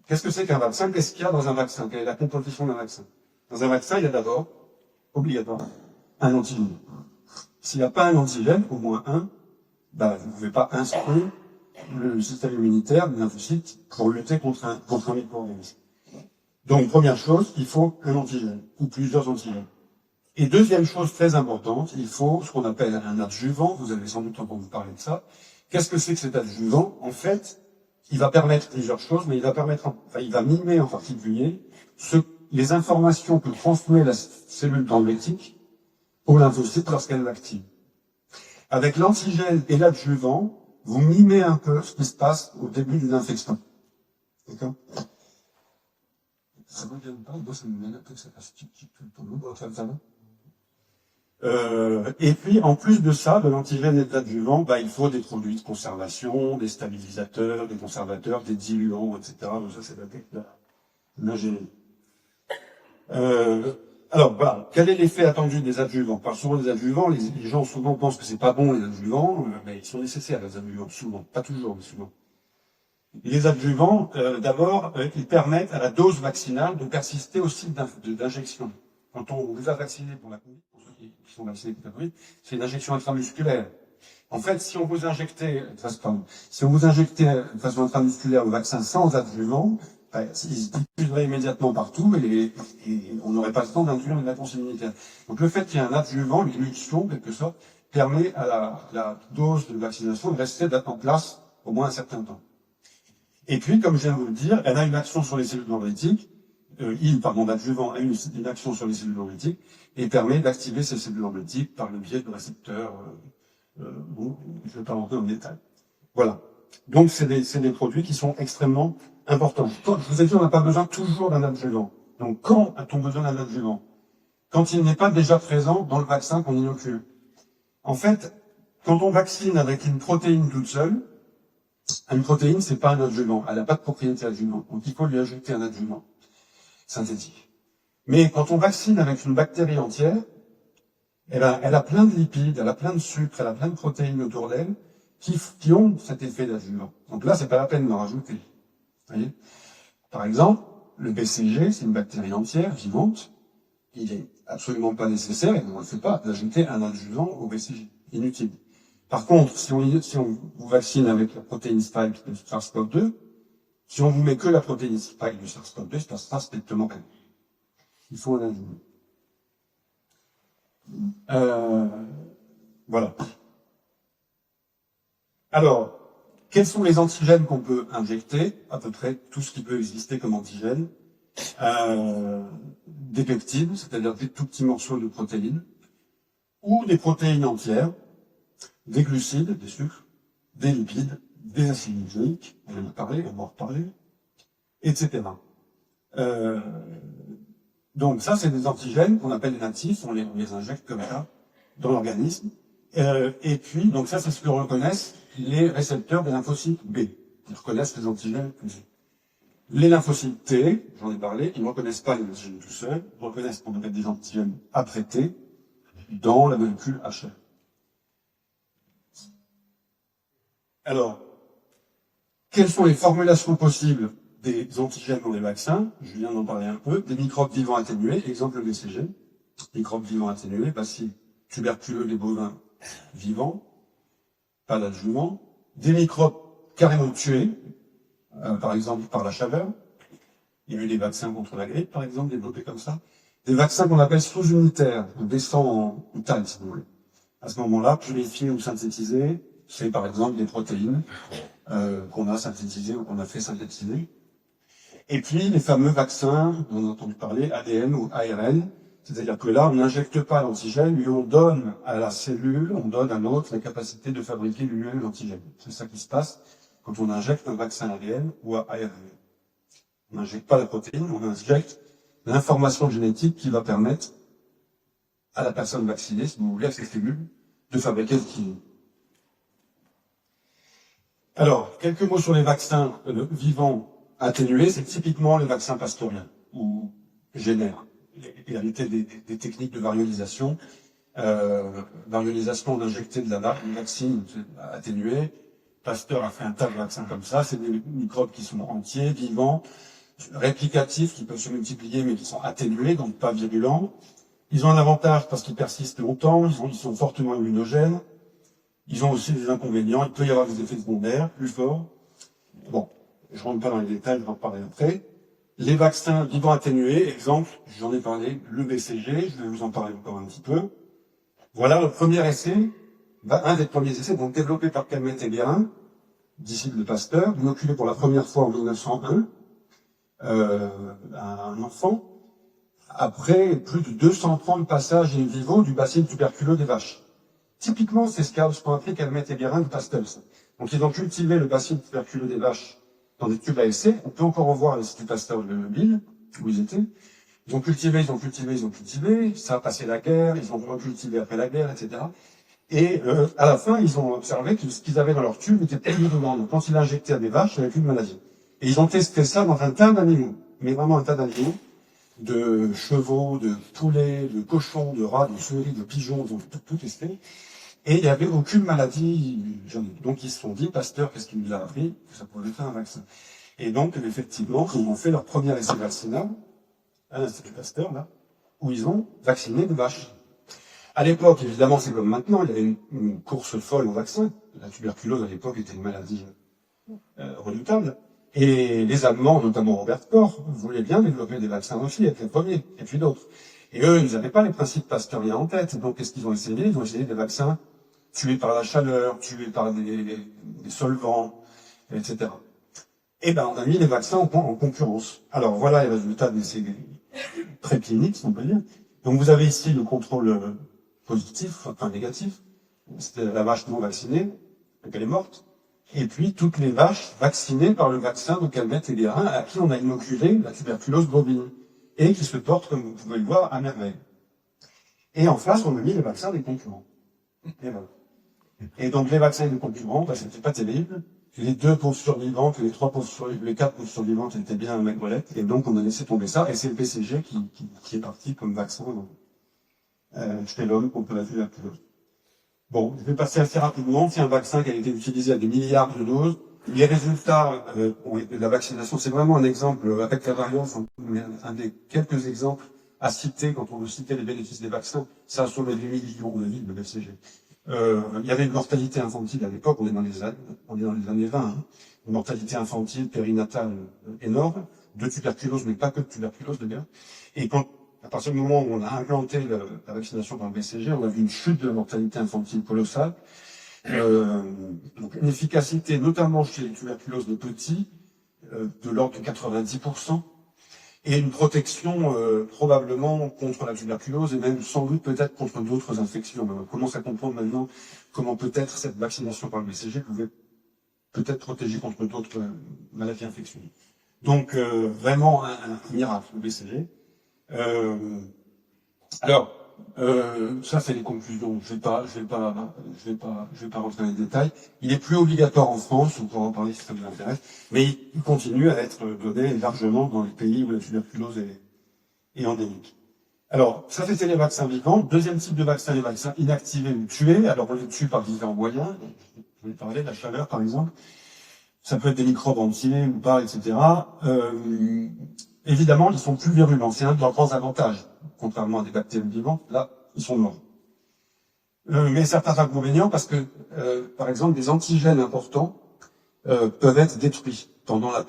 Qu'est-ce que c'est qu'un vaccin? Qu'est-ce qu'il y a dans un vaccin? Quelle est la composition d'un vaccin? Dans un vaccin, il y a d'abord, obligatoire, un antigène. S'il n'y a pas un antigène, au moins un, vous ne pouvez pas instruire le système immunitaire, le lymphocyte, pour lutter contre un micro-organisme. Donc, première chose, il faut un antigène, ou plusieurs antigènes. Et deuxième chose très importante, il faut ce qu'on appelle un adjuvant, vous avez sans doute entendu parler de ça. Qu'est-ce que c'est que cet adjuvant? En fait, il va permettre plusieurs choses, mais il va mimer en particulier les informations que transmet la cellule dendritique au lymphocyte lorsqu'elle l'active. Avec l'antigène et l'adjuvant, vous mimez un peu ce qui se passe au début d'une infection. D'accord? Ça ne me vient pas, moi ça me mène un peu que ça passe tout le temps. Ça va? Et puis, en plus de ça, de l'antigène et de l'adjuvant, il faut des produits de conservation, des stabilisateurs, des conservateurs, des diluants, etc. Donc ça, c'est l'ingénierie. Alors, voilà. Quel est l'effet attendu des adjuvants? On parle souvent des adjuvants, les gens souvent pensent que c'est pas bon, les adjuvants, mais ils sont nécessaires, les adjuvants, souvent. Pas toujours, mais souvent. Les adjuvants, d'abord, ils permettent à la dose vaccinale de persister au site d'injection. Quand on vous a vacciné pour la Covid, pour ceux qui sont vaccinés pour la Covid, c'est une injection intramusculaire. En fait, si on vous injectait de façon intramusculaire le vaccin sans adjuvant, il se diffuserait immédiatement partout et on n'aurait pas le temps d'induire une réponse immunitaire. Donc le fait qu'il y ait un adjuvant, une émulsion, en quelque sorte, permet à la dose de vaccination de rester en place au moins un certain temps. Et puis, comme je viens de vous le dire, elle a une action sur les cellules dendritiques, l'adjuvant a une action sur les cellules dendritiques et permet d'activer ces cellules dendritiques par le biais de récepteurs, bon, je ne vais pas rentrer en détail. Voilà. Donc, c'est des produits qui sont extrêmement importants. Quand, je vous ai dit, on n'a pas besoin toujours d'un adjuvant. Donc, quand a-t-on besoin d'un adjuvant? Quand il n'est pas déjà présent dans le vaccin qu'on inocule. En fait, quand on vaccine avec une protéine toute seule, une protéine, c'est pas un adjuvant. Elle n'a pas de propriété adjuvant. Donc, il faut lui ajouter un adjuvant synthétique. Mais quand on vaccine avec une bactérie entière, elle a plein de lipides, elle a plein de sucre, elle a plein de protéines autour d'elle qui ont cet effet d'adjuvant. Donc là, c'est pas la peine d'en rajouter. Vous voyez? Par exemple, le BCG, c'est une bactérie entière, vivante. Il est absolument pas nécessaire, et on ne le fait pas, d'ajouter un adjuvant au BCG. Inutile. Par contre, si on vous vaccine avec la protéine spike du SARS-CoV-2, si on vous met que la protéine spike du SARS-CoV-2, ça se passe strictement rien. Il faut un adjuvant. Voilà. Alors, quels sont les antigènes qu'on peut injecter? À peu près tout ce qui peut exister comme antigène. Des peptides, c'est-à-dire des tout petits morceaux de protéines, ou des protéines entières, des glucides, des sucres, des lipides, des acides nucléiques, on va en reparler, etc. Donc ça, c'est des antigènes qu'on appelle les natifs, on les injecte comme ça dans l'organisme. Et puis, donc ça, c'est ce que reconnaissent les récepteurs des lymphocytes B. Ils reconnaissent les antigènes. Les lymphocytes T, j'en ai parlé, ils ne reconnaissent pas les antigènes tout seuls, ils reconnaissent qu'on appelle des antigènes apprêtés dans la molécule HR. Alors, quelles sont les formulations possibles des antigènes dans les vaccins? Je viens d'en parler un peu. Des microbes vivants atténués, exemple le BCG. Microbes vivants atténués, bacilles tuberculeux des bovins vivants, pas d'adjuvant. Des microbes carrément tués, par exemple par la chaleur. Il y a eu des vaccins contre la grippe, par exemple, développés comme ça. Des vaccins qu'on appelle sous-unitaires, on descend en taille, si vous voulez. À ce moment-là, purifiés ou synthétisés, c'est par exemple des protéines qu'on a synthétisées ou qu'on a fait synthétiser. Et puis, les fameux vaccins, dont on a entendu parler, ADN ou ARN, c'est-à-dire que là, on n'injecte pas l'antigène, mais on donne à la cellule, on donne à l'autre la capacité de fabriquer lui-même l'antigène. C'est ça qui se passe quand on injecte un vaccin ADN ou ARN. On n'injecte pas la protéine, on injecte l'information génétique qui va permettre à la personne vaccinée, si vous voulez, à ses cellules, de fabriquer l'antigène. Alors, quelques mots sur les vaccins vivants atténués, c'est typiquement les vaccins pasteuriens ou génères. Il y a des techniques de variolisation. Variolisation d'injecter de la vaccine atténuée. Pasteur a fait un tas de vaccins comme ça. C'est des microbes qui sont entiers, vivants, réplicatifs, qui peuvent se multiplier mais qui sont atténués, donc pas virulents. Ils ont un avantage parce qu'ils persistent longtemps, ils sont fortement immunogènes. Ils ont aussi des inconvénients, il peut y avoir des effets secondaires plus forts. Bon, je rentre pas dans les détails, je vais en parler après. Les vaccins vivants atténués, exemple, j'en ai parlé, le BCG, je vais vous en parler encore un petit peu. Voilà le premier essai, un des premiers essais, donc développé par Calmette et Guérin, disciple de Pasteur, inoculé pour la première fois en 1901, un enfant, après plus de 230 passages in vivo du bacille tuberculeux des vaches. Typiquement, c'est ce qu'ont appelé Calmette et Guérin de Pasteur. Donc ils ont cultivé le bacille tuberculeux des vaches dans des tubes à essai. On peut encore revoir l'Institut Pasteur de Lille, où ils étaient. Ils ont cultivé, ça a passé la guerre, ils ont recultivé après la guerre, etc. Et à la fin, ils ont observé que ce qu'ils avaient dans leur tube était pas virulent. Donc quand ils l'injectaient à des vaches, il n'y avait plus de maladie. Et ils ont testé ça dans un tas d'animaux, mais vraiment un tas d'animaux, de chevaux, de poulets, de cochons, de rats, de souris, de pigeons, ils ont tout testé. Et il n'y avait aucune maladie. Donc ils se sont dit, Pasteur, qu'est-ce qu'il nous a appris? Que ça pouvait faire un vaccin. Et donc, effectivement, ils ont fait leur premier essai vaccinal, à l'Institut Pasteur, là, où ils ont vacciné des vaches. À l'époque, évidemment, c'est comme maintenant, il y avait une course folle au vaccin. La tuberculose, à l'époque, était une maladie redoutable. Et les Allemands, notamment Robert Koch, voulaient bien développer des vaccins aussi, être les premiers, et puis d'autres. Et eux, ils n'avaient pas les principes pasteuriens en tête. Donc, qu'est-ce qu'ils ont essayé? Ils ont essayé des vaccins tués par la chaleur, tués par des solvants, etc. Et ben, on a mis les vaccins en concurrence. Alors, voilà les résultats d'essais précliniques, si on peut dire. Donc, vous avez ici le contrôle positif, enfin négatif. C'était la vache non vaccinée, donc elle est morte. Et puis, toutes les vaches vaccinées par le vaccin de Calmette et Guérin, à qui on a inoculé la tuberculose bovine. Et qui se portent, comme vous pouvez le voir, à merveille. Et en face, on a mis les vaccins des concurrents. Et voilà. Et donc, les vaccins des concurrents, bah, c'était pas terrible. Les 2 pauvres survivantes, les 4 pauvres survivantes étaient bien à Maigolette. Et donc, on a laissé tomber ça. Et c'est le BCG qui est parti comme vaccin chez l'homme contre la tuberculose. Bon, je vais passer assez rapidement. C'est un vaccin qui a été utilisé à des milliards de doses. Les résultats de la vaccination, c'est vraiment un exemple avec la variance, un des quelques exemples à citer quand on veut citer les bénéfices des vaccins. Ça a sauvé des millions de vies, le BCG. Il y avait une mortalité infantile à l'époque, on est dans les années 20, hein. Une mortalité infantile, périnatale énorme, de tuberculose, mais pas que de tuberculose d'ailleurs. Et à partir du moment où on a implanté la vaccination par le BCG, on a vu une chute de la mortalité infantile colossale. Donc une efficacité, notamment chez les tuberculoses de petits, de l'ordre de 90%, et une protection probablement contre la tuberculose et même sans doute peut-être contre d'autres infections. On commence à comprendre maintenant comment peut-être cette vaccination par le BCG pouvait peut-être protéger contre d'autres maladies infectieuses. Donc vraiment un miracle, le BCG. Alors, ça c'est les conclusions. Je vais pas rentrer dans les détails. Il est plus obligatoire en France, on pourra en parler si ça vous intéresse, mais il continue à être donné largement dans les pays où la tuberculose est endémique. Alors, ça c'était les vaccins vivants. Deuxième type de vaccin, les vaccins inactivés ou tués. Alors on les tue par différents moyens. Je vais parler de la chaleur par exemple. Ça peut être des microbes entiers ou pas, etc. Évidemment, ils sont plus virulents. C'est un de leurs grands avantages. Contrairement à des bactéries vivantes, là, ils sont morts. Mais certains inconvénients, parce que, par exemple, des antigènes importants peuvent être détruits pendant la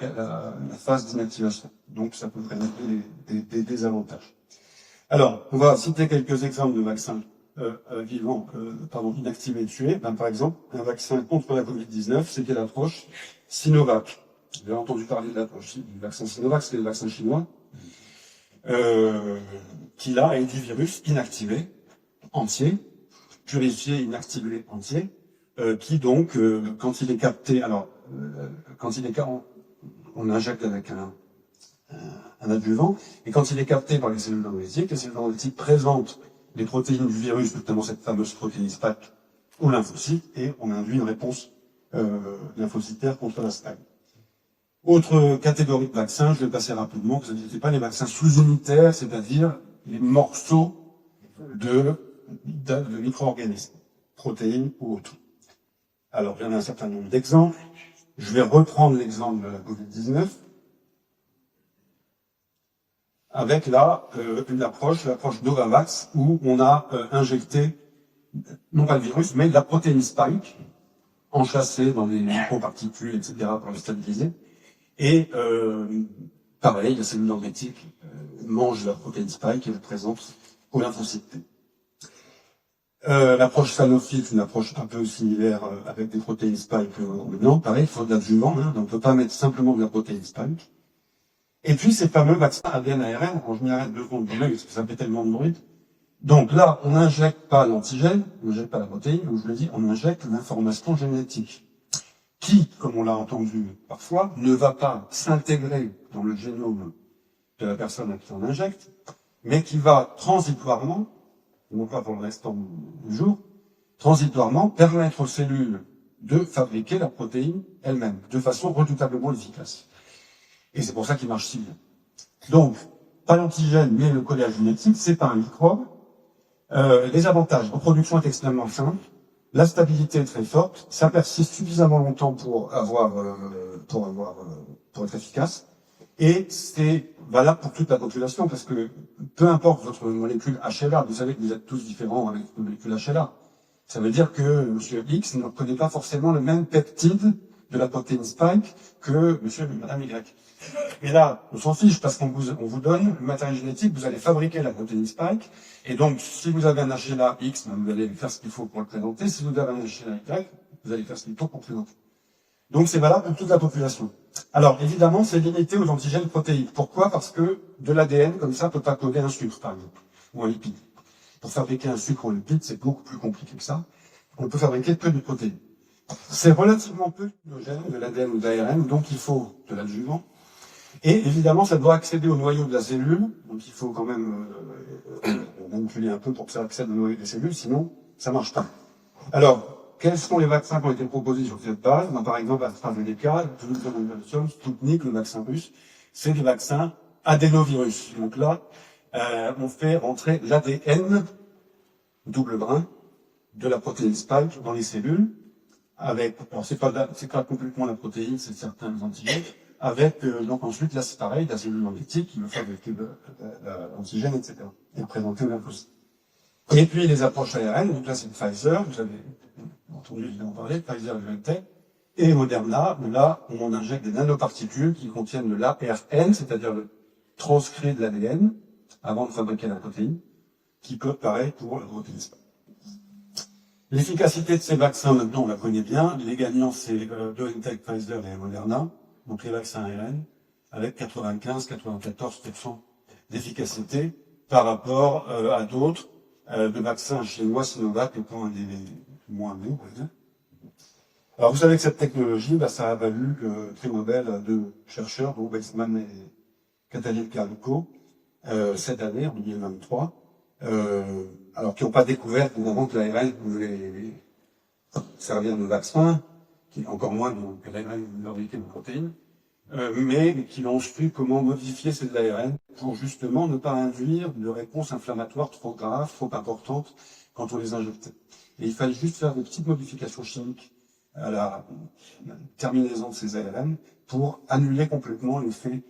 phase d'inactivation. Donc, ça peut présenter des désavantages. Alors, on va citer quelques exemples de vaccins inactivés et tués. Ben, par exemple, un vaccin contre la Covid-19, c'était l'approche Sinovac. Vous avez entendu parler de l'approche du vaccin Sinovac, c'était le vaccin chinois, qui là est du virus inactivé, entier, purifié, inactivé, entier, qui donc, quand il est capté, on injecte avec un adjuvant, et quand il est capté par les cellules dendritiques, les cellules dendritiques présentent les protéines du virus, notamment cette fameuse protéine Spike, aux lymphocytes, et on induit une réponse lymphocytaire contre la spike. Autre catégorie de vaccins, je vais passer rapidement, parce que ce n'était pas les vaccins sous-unitaires, c'est-à-dire les morceaux de micro-organismes, protéines ou autres. Alors, il y en a un certain nombre d'exemples. Je vais reprendre l'exemple de la Covid-19, avec là l'approche Novavax, où on a injecté, non pas le virus, mais la protéine Spike, enchâssée dans des microparticules, etc., pour le stabiliser. Et pareil, la cellule dendritique mange la protéine Spike et le présente aux lymphocytes. L'approche Sanofi est une approche un peu similaire avec des protéines Spike non, pareil, il faut de l'adjuvant, hein, donc on ne peut pas mettre simplement de la protéine Spike. Et puis ces fameux vaccins ADN-ARN, quand je m'y arrête 2 secondes, parce que ça fait tellement de bruit. Donc là, on n'injecte pas l'antigène, on n'injecte pas la protéine, comme je le dis, on injecte l'information génétique, qui, comme on l'a entendu parfois, ne va pas s'intégrer dans le génome de la personne à qui on injecte, mais qui va transitoirement, non pas pour le restant du jour, transitoirement permettre aux cellules de fabriquer la protéine elle-même, de façon redoutablement efficace. Et c'est pour ça qu'il marche si bien. Donc, pas l'antigène, mais le codage génétique, c'est pas un microbe. Les avantages, la reproduction est extrêmement simple, la stabilité est très forte, ça persiste suffisamment longtemps pour être efficace, et c'est valable pour toute la population, parce que peu importe votre molécule HLA, vous savez que vous êtes tous différents avec une molécule HLA. Ça veut dire que monsieur X ne connaît pas forcément le même peptide de la protéine Spike que monsieur ou madame Y. Et là, on s'en fiche parce on vous donne le matériel génétique, vous allez fabriquer la protéine spike, et donc si vous avez un HLA X, ben, vous allez faire ce qu'il faut pour le présenter, si vous avez un HLA Y, vous allez faire ce qu'il faut pour le présenter. Donc c'est valable pour toute la population. Alors évidemment, c'est limité aux antigènes protéiques. Pourquoi? Parce que de l'ADN, comme ça, peut pas coder un sucre, par exemple, ou un lipide. Pour fabriquer un sucre ou un lipide, c'est beaucoup plus compliqué que ça. On peut fabriquer que des protéines. C'est relativement peu de l'ADN ou de l'ARN, donc il faut de l'adjuvant. Et évidemment, ça doit accéder au noyau de la cellule, donc il faut quand même manipuler un peu pour que ça accède au noyau des cellules, sinon ça marche pas. Alors, quels sont les vaccins qui ont été proposés sur cette base? Par exemple, AstraZeneca, Sputnik, le vaccin russe, c'est des vaccins adénovirus. Donc là, on fait rentrer l'ADN double brin de la protéine spike dans les cellules, avec, alors c'est pas complètement la protéine, c'est certains antigènes, avec donc ensuite là c'est pareil, la cellule magnétique qui me fabrique l'antigène, etc. Et présenté au lymphocyte. Et puis les approches ARN, donc là c'est Pfizer, vous avez entendu en parler, Pfizer et BioNTech, et Moderna, là on injecte des nanoparticules qui contiennent de l'ARN, c'est-à-dire le transcrit de l'ADN, avant de fabriquer la protéine, qui peut pareil pour la protéine spike. L'efficacité de ces vaccins, maintenant, on la connaît bien. Les gagnants, c'est BioNTech, Pfizer et Moderna, donc les vaccins ARN, avec 95-94% d'efficacité par rapport à d'autres, de vaccins chinois, Sinovac étant un des moins bons. Alors, vous savez que cette technologie, ça a valu le prix Nobel à deux chercheurs, dont Weizmann et Katalin Karikó, cette année, en 2023. Alors qui n'ont pas découvert évidemment que l'ARN pouvait servir de vaccin, qui encore moins que l'ARN fabriquer de protéines, mais qui ont su comment modifier cet ARN pour justement ne pas induire de réponse inflammatoire trop grave, trop importante quand on les injectait. Et il fallait juste faire des petites modifications chimiques à la terminaison de ces ARN pour annuler complètement l'effet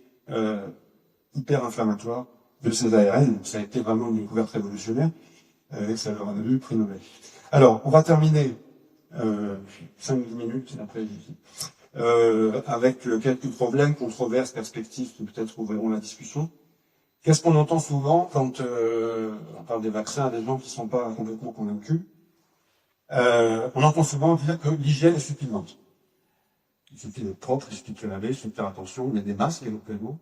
hyper inflammatoire de ces ARN. Ça a été vraiment une découverte révolutionnaire. Et ça leur a valu le prix Nobel. Alors, on va terminer 5-10 minutes après avec quelques problèmes, controverses, perspectives qui peut-être ouvriront la discussion. Qu'est-ce qu'on entend souvent quand on parle des vaccins à des gens qui ne sont pas complètement convaincus? On entend souvent dire que l'hygiène est suffisante. Il suffit d'être propre, il suffit de se laver, il suffit de faire attention, il y a des masques éventuellement,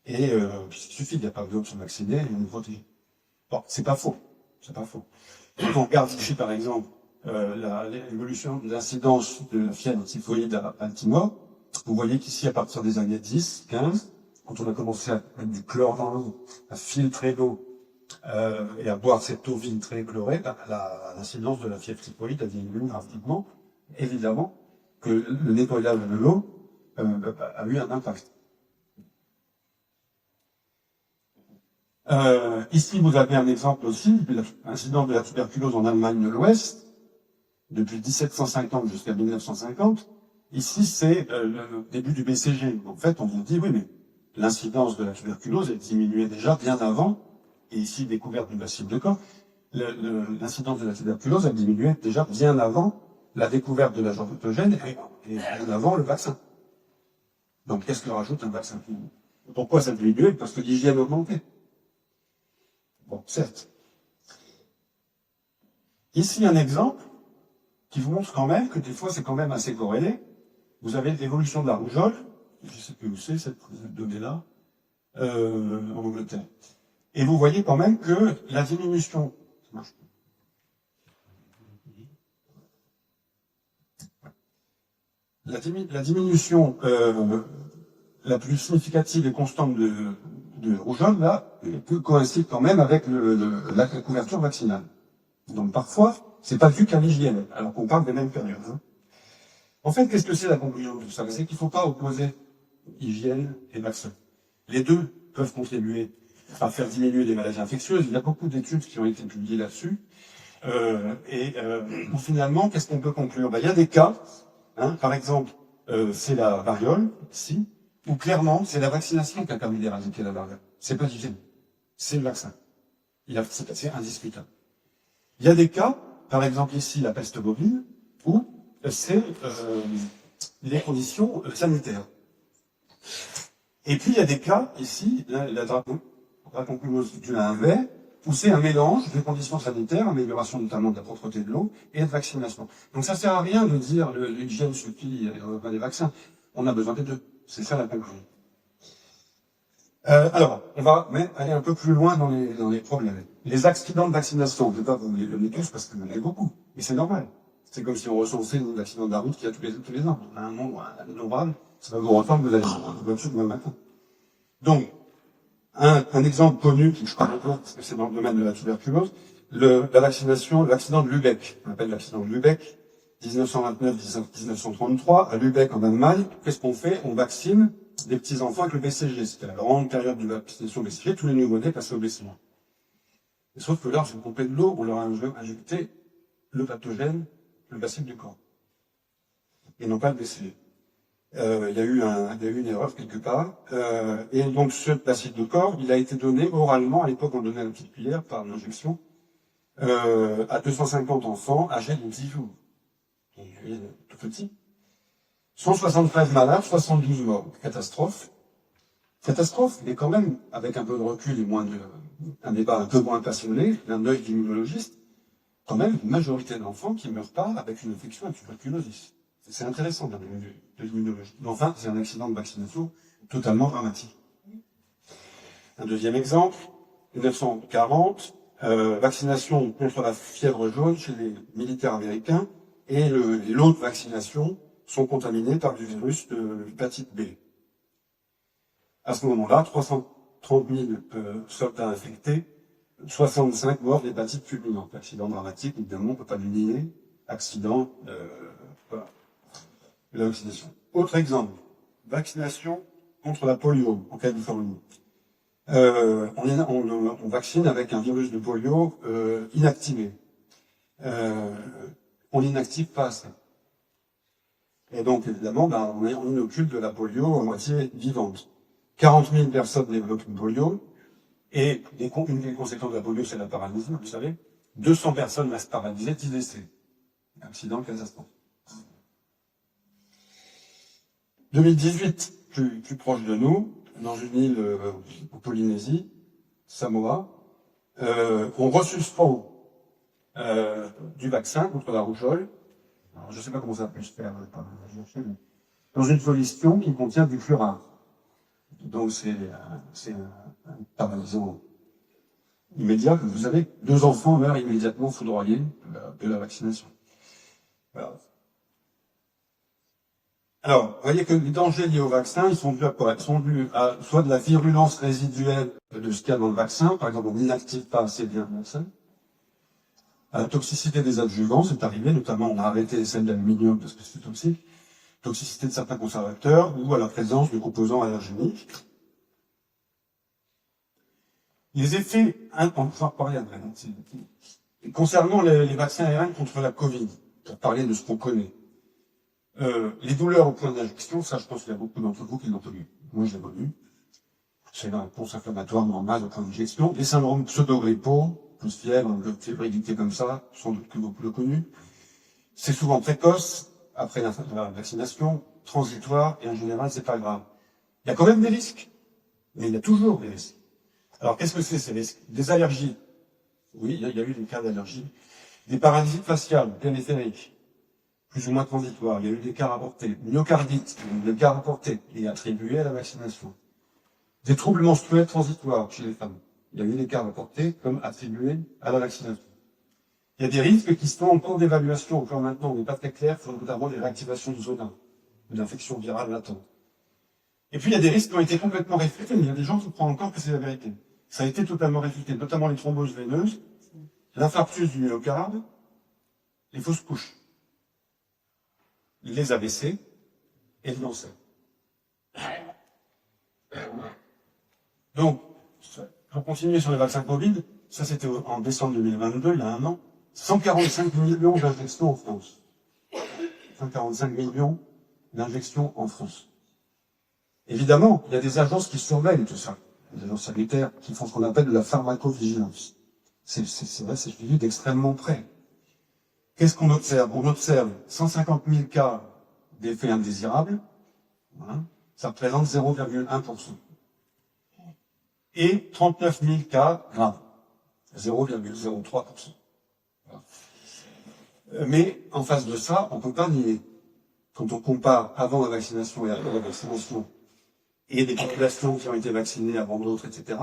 et il suffit, il n'y a pas besoin de se vacciner et on est protégé. Bon, c'est pas faux. C'est pas faux. Quand on regarde ici, par exemple, l'évolution de l'incidence de la fièvre typhoïde à Baltimore, vous voyez qu'ici, à partir des années 10, 15, quand on a commencé à mettre du chlore dans l'eau, à filtrer l'eau, et à boire cette eau filtrée chlorée, l'incidence de la fièvre typhoïde a diminué drastiquement. Évidemment que le nettoyage de l'eau a eu un impact. Ici, vous avez un exemple aussi, de l'incidence de la tuberculose en Allemagne de l'Ouest, depuis 1750 jusqu'à 1950. Ici, c'est le début du BCG. En fait, on vous dit, oui, mais l'incidence de la tuberculose est diminuée déjà bien avant, et ici, découverte du bacille de Koch, l'incidence de la tuberculose a diminué déjà bien avant la découverte de l'agent pathogène et bien avant le vaccin. Donc, qu'est-ce que rajoute un vaccin? Pourquoi ça a diminué? Parce que l'hygiène a augmenté. Bon, certes. Ici, un exemple qui vous montre quand même que des fois, c'est quand même assez corrélé. Vous avez l'évolution de la rougeole, je ne sais plus où c'est, cette donnée-là, en Angleterre. Et vous voyez quand même que la diminution... La diminution la plus significative et constante de rougeole, là, coïncide quand même avec la couverture vaccinale. Donc parfois, c'est pas vu qu'à l'hygiène, alors qu'on parle des mêmes périodes. Hein. En fait, qu'est-ce que c'est la conclusion de tout ça? C'est qu'il ne faut pas opposer hygiène et vaccin. Les deux peuvent contribuer à faire diminuer les maladies infectieuses. Il y a beaucoup d'études qui ont été publiées là-dessus. Finalement, qu'est-ce qu'on peut conclure? Il y a des cas, hein, par exemple, c'est la variole, ici, où clairement, c'est la vaccination qui a permis d'éradiquer la variole. C'est pas l'hygiène, c'est le vaccin. C'est indiscutable. Il y a des cas, par exemple ici, la peste bovine, où c'est les conditions sanitaires. Et puis, il y a des cas, ici, la dracunculose due à un ver, où c'est un mélange des conditions sanitaires, amélioration notamment de la propreté de l'eau, et de vaccination. Donc ça sert à rien de dire l'hygiène suffit, on n'a pas des vaccins. On a besoin des deux. C'est ça la conclusion. Alors, on va aller un peu plus loin dans les problèmes. Les accidents de vaccination, je ne vais pas vous les donner tous parce qu'il y en a beaucoup, mais c'est normal. C'est comme si on recensait les accidents de la route qu'il y a tous les ans. On a un nombre innombrable, ça va vous entendre, vous allez voir demain matin. Donc, un exemple connu, qui je parle encore parce que c'est dans le domaine de la tuberculose, la vaccination, l'accident de Lübeck. On appelle l'accident de Lübeck, 1929-1933, à Lübeck en Allemagne. Qu'est-ce qu'on fait? On vaccine des petits-enfants avec le BCG. C'était la grande période de vaccination BCG, tous les nouveau-nés passaient au BCG. Et sauf que là, c'est complet de l'eau, on leur a injecté le pathogène, le bacille du corps. Et non pas le BCG. Il y a eu une erreur quelque part. Et donc, ce bacille de corps, il a été donné oralement, à l'époque, on donnait une petite cuillère par l'injection, à 250 enfants âgés de 10 jours. Donc, tout petit. 173 malades, 72 morts. Catastrophe. Catastrophe, mais quand même, avec un peu de recul et un débat un peu moins passionné, d'un œil d'immunologiste, quand même une majorité d'enfants qui ne meurent pas avec une infection à tuberculosis. C'est intéressant d'un point de vue de l'immunologie. Mais enfin, c'est un accident de vaccination totalement dramatique. Un deuxième exemple, 1940, vaccination contre la fièvre jaune chez les militaires américains, et l'autre vaccination sont contaminés par du virus de l'hépatite B. À ce moment-là, 330 000 soldats infectés, 65 morts d'hépatite fulminante. Accident dramatique, évidemment, on ne peut pas le nier. Accident, voilà. La vaccination. Autre exemple, vaccination contre la polio en Californie. On vaccine avec un virus de polio inactivé. On n'inactive pas ça. Et donc, évidemment, on inocule de la polio à moitié vivante. 40 000 personnes développent une polio, et une des conséquences de la polio, c'est la paralysie, vous savez. 200 personnes restent paralysées, 10 décès. Accident, catastrophe. 2018, plus proche de nous, dans une île en Polynésie, Samoa, on resuspend du vaccin contre la rougeole. Alors, je ne sais pas comment ça peut se faire, dans une solution qui contient du fluorure. Donc c'est un paralysant immédiat. Vous savez, 2 enfants meurent immédiatement foudroyés de la vaccination. Voilà. Alors, vous voyez que les dangers liés au vaccin, ils sont dus à quoi? Ils sont dus à soit de la virulence résiduelle de ce qu'il y a dans le vaccin, par exemple, on n'inactive pas assez bien le vaccin, à la toxicité des adjuvants, c'est arrivé, notamment on a arrêté les sels d'aluminium parce que c'est toxique, toxicité de certains conservateurs, ou à la présence de composants allergéniques. Les effets, on va en parler après, concernant les vaccins ARN contre la Covid, pour parler de ce qu'on connaît. Les douleurs au point d'injection, ça je pense qu'il y a beaucoup d'entre vous qui l'ont connu. Moi je l'ai connu. C'est une réponse inflammatoire normale au point d'injection. Les syndromes pseudo-grippaux, plus fièvre, fébrilité comme ça, sans doute que beaucoup l'ont connu. C'est souvent précoce, après la vaccination, transitoire, et en général c'est pas grave. Il y a quand même des risques, mais il y a toujours des risques. Alors qu'est-ce que c'est ces risques? Des allergies. Oui, il y a eu des cas d'allergie. Des paralysies faciales, périphériques, plus ou moins transitoires. Il y a eu des cas rapportés. Myocardite, des cas rapportés et attribués à la vaccination. Des troubles menstruels transitoires chez les femmes. Il y a eu des cas rapportés comme attribués à la vaccination. Il y a des risques qui sont en cours d'évaluation. Encore maintenant, on n'est pas très clair, il faut notamment des réactivations de zona, d'infections virales latentes. Et puis il y a des risques qui ont été complètement réfutés, mais il y a des gens qui croient encore que c'est la vérité. Ça a été totalement réfuté, notamment les thromboses veineuses, l'infarctus du myocarde, les fausses couches, les AVC et le cancer. Donc, pour continuer sur les vaccins Covid, ça c'était en décembre 2022, il y a un an, 145 millions d'injections en France. 145 millions d'injections en France. Évidemment, il y a des agences qui surveillent tout ça. Des agences sanitaires qui font ce qu'on appelle de la pharmacovigilance. C'est vrai, c'est suivi d'extrêmement près. Qu'est-ce qu'on observe? On observe 150 000 cas d'effets indésirables, hein, Ça représente 0,1%. Et 39 000 cas graves, 0,03%. Mais en face de ça, on ne peut pas nier, quand on compare avant la vaccination et après la vaccination, et des populations qui ont été vaccinées avant d'autres, etc.,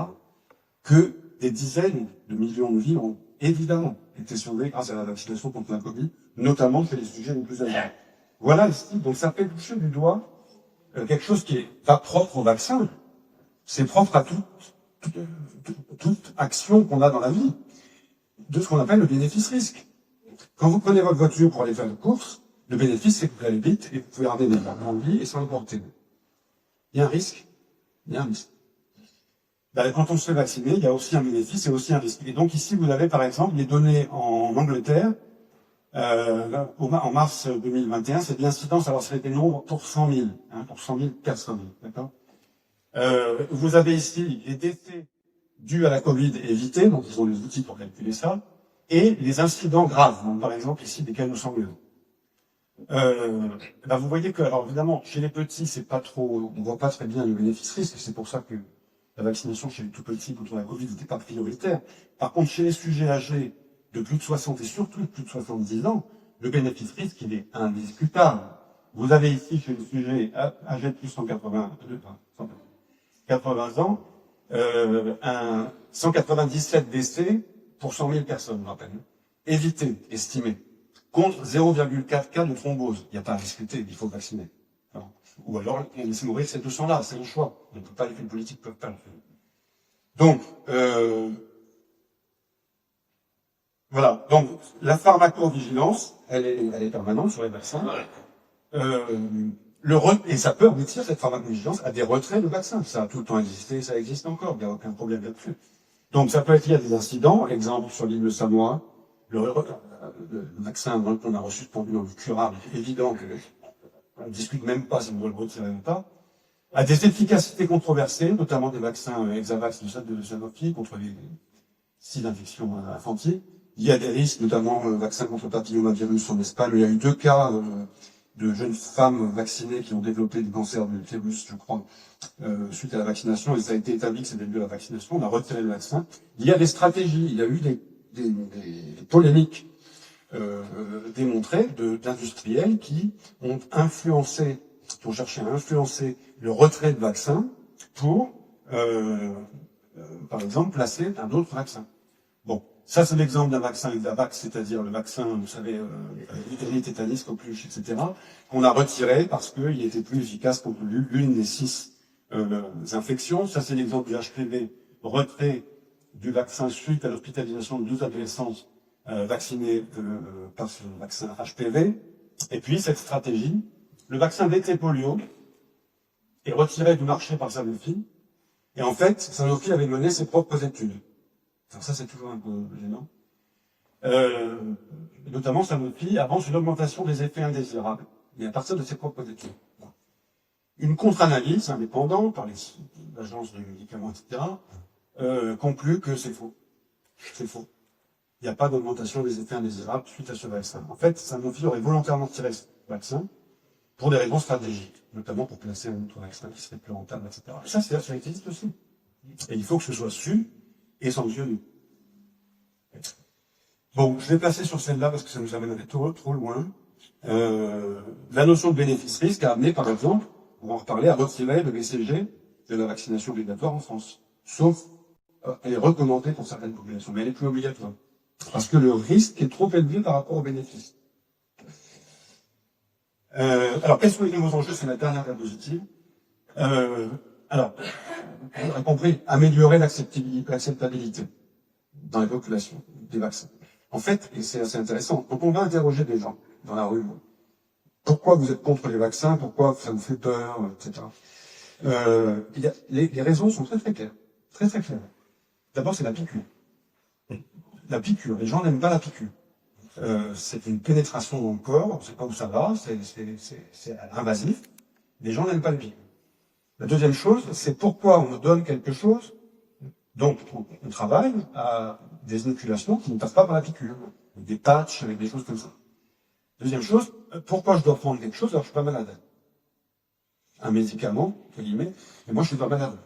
que des dizaines de millions de vies ont évidemment été sauvées grâce à la vaccination contre la Covid, notamment chez les sujets les plus âgés. Voilà ici, donc ça fait toucher du doigt quelque chose qui est pas propre au vaccin, c'est propre à toute action qu'on a dans la vie, de ce qu'on appelle le bénéfice-risque. Quand vous prenez votre voiture pour aller faire une course, le bénéfice, c'est que vous allez vite et vous pouvez ramener des gens en vie et sans le porter. Il y a un risque. Il y a un risque. Ben, quand on se fait vacciner, il y a aussi un bénéfice et aussi un risque. Et donc ici, vous avez par exemple les données en Angleterre, en mars 2021, c'est de l'incidence, alors c'est des nombres pour 100 000, pour 100 000 personnes, d'accord. Vous avez ici les décès dus à la Covid évités, donc ils ont les outils pour calculer ça, et les incidents graves, donc par exemple ici des cas nous semblent. Vous voyez que, alors évidemment, chez les petits, c'est pas trop, on voit pas très bien le bénéfice-risque, c'est pour ça que la vaccination chez les tout petits contre la Covid n'était pas prioritaire. Par contre, chez les sujets âgés de plus de 60 et surtout de plus de 70 ans, le bénéfice-risque, il est indiscutable. Vous avez ici, chez les sujets âgés de plus de 80 ans, 197 décès pour 100 000 personnes, je rappelle. Évités, estimés. Contre 0,4 cas de thrombose. Il n'y a pas à discuter, il faut vacciner. Alors, ou alors, on laisse mourir ces 200-là, c'est le choix. On ne peut pas, les politiques ne peuvent pas le faire. Donc, voilà. Donc, la pharmacovigilance, elle est permanente sur les vaccins. Et ça peut aboutir, cette pharmacovigilance, à des retraits de vaccins. Ça a tout le temps existé, ça existe encore, il n'y a aucun problème là-dessus. Donc, ça peut être lié à des incidents, exemple sur l'île de Samoa, le vaccin qu'on a reçu pendu dans le curable, c'est évident qu'on ne discute même pas si on doit le retirer ou pas, à des efficacités controversées, notamment des vaccins Hexavax de Sanofi contre les 6 infections infantiles. Il y a des risques, notamment vaccin contre le papillomavirus en Espagne. Il y a eu 2 cas de jeunes femmes vaccinées qui ont développé du cancer de l'utérus, je crois, suite à la vaccination, et ça a été établi que c'était dû à la vaccination. On a retiré le vaccin. Il y a des stratégies, il y a eu des polémiques démontrées d'industriels qui ont influencé, qui ont cherché à influencer le retrait de vaccins pour, par exemple, placer un autre vaccin. Bon, ça c'est l'exemple d'un vaccin Hexavax, c'est-à-dire le vaccin, vous savez, tétanisme, coqueluche, etc., qu'on a retiré parce qu'il était plus efficace contre l'une des 6 infections. Ça c'est l'exemple du HPV, retrait du vaccin suite à l'hospitalisation de 12 adolescents vaccinés par ce vaccin HPV. Et puis cette stratégie, le vaccin DT polio est retiré du marché par Sanofi. Et en fait, Sanofi avait mené ses propres études. Alors ça, c'est toujours un peu gênant. Notamment, Sanofi avance une augmentation des effets indésirables, mais à partir de ses propres études. Une contre-analyse indépendante par l'agence de médicaments, etc., conclut que c'est faux. C'est faux. Il n'y a pas d'augmentation des effets indésirables suite à ce vaccin. En fait, Sanofi aurait volontairement tiré ce vaccin pour des raisons stratégiques, notamment pour placer un autre vaccin qui serait plus rentable, etc. Ça existe aussi. Et il faut que ce soit su et sanctionné. Bon, je vais passer sur celle-là parce que ça nous amènerait trop loin. La notion de bénéfice-risque a amené, par exemple, on va en reparler, à retirer le BCG de la vaccination obligatoire en France. Sauf, elle est recommandée pour certaines populations, mais elle est plus obligatoire. Parce que le risque est trop élevé par rapport au bénéfice. Alors, quels sont les nouveaux enjeux? C'est la dernière diapositive. Alors, on a compris, améliorer l'acceptabilité dans les populations des vaccins. En fait, et c'est assez intéressant, quand on va interroger des gens dans la rue, pourquoi vous êtes contre les vaccins, pourquoi ça vous fait peur, etc. Les raisons sont très très claires. Très très claires. D'abord, c'est la piqûre. La piqûre. Les gens n'aiment pas la piqûre. C'est une pénétration dans le corps, on ne sait pas où ça va, c'est invasif. Les gens n'aiment pas le piqûre. La deuxième chose, c'est pourquoi on nous donne quelque chose. Donc, on travaille à des inoculations qui ne passent pas par la piqûre. Avec des patchs, avec des choses comme ça. Deuxième chose, pourquoi je dois prendre quelque chose alors que je suis pas malade? un médicament, entre guillemets, et moi je suis pas malade.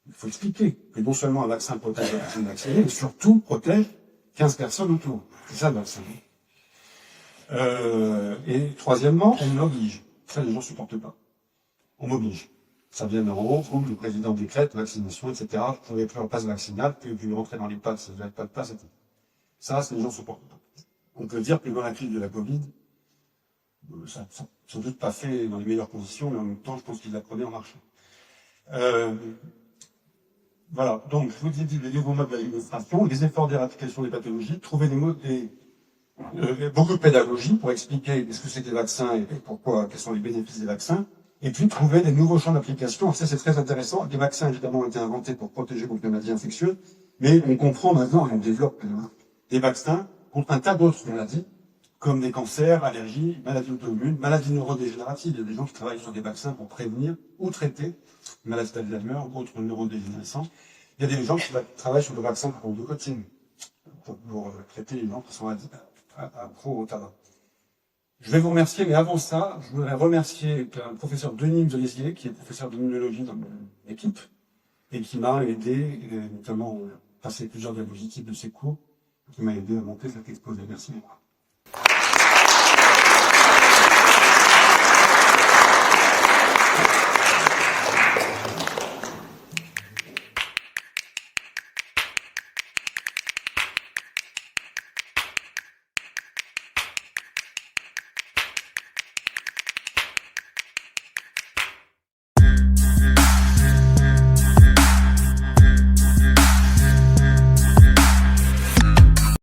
Il faut expliquer que non seulement un vaccin protège la personne vaccinée, mais surtout protège 15 personnes autour. C'est ça le vaccin. Et troisièmement, on m'oblige. Ça, les gens supportent pas. On m'oblige. Ça vient en haut, où le président décrète, vaccination, etc. Vous n'avez plus en passe vaccinale, puis vous rentrez dans les passes, vous n'avez pas de passe, etc. Ça, les gens supportent pas. On peut dire que dans la crise de la Covid, ça sans doute pas fait dans les meilleures conditions, mais en même temps, je pense qu'il l'a prenait en marche. Voilà. Donc, je vous ai dit les nouveaux modes d'administration, les efforts d'éradication des pathologies, trouver des modes, beaucoup de pédagogie pour expliquer ce que c'est que les vaccins et pourquoi, quels sont les bénéfices des vaccins. Et puis, trouver des nouveaux champs d'application. Ça, c'est très intéressant. Les vaccins, évidemment, ont été inventés pour protéger contre les maladies infectieuses. Mais on comprend maintenant, et on développe des vaccins contre un tas d'autres maladies, comme des cancers, allergies, maladies auto-immunes, maladies neurodégénératives. Il y a des gens qui travaillent sur des vaccins pour prévenir ou traiter maladies d'Alzheimer ou autres neurodégénérescents. Il y a des gens qui travaillent sur des vaccins pour le nicotine, pour traiter les gens qui sont accros au tabac. Je vais vous remercier, mais avant ça, je voudrais remercier le professeur Denis Mzolesier, qui est professeur d'immunologie dans mon équipe, et qui m'a aidé, notamment passer plusieurs diapositives de ses cours, qui m'a aidé à monter cet exposé. Merci beaucoup.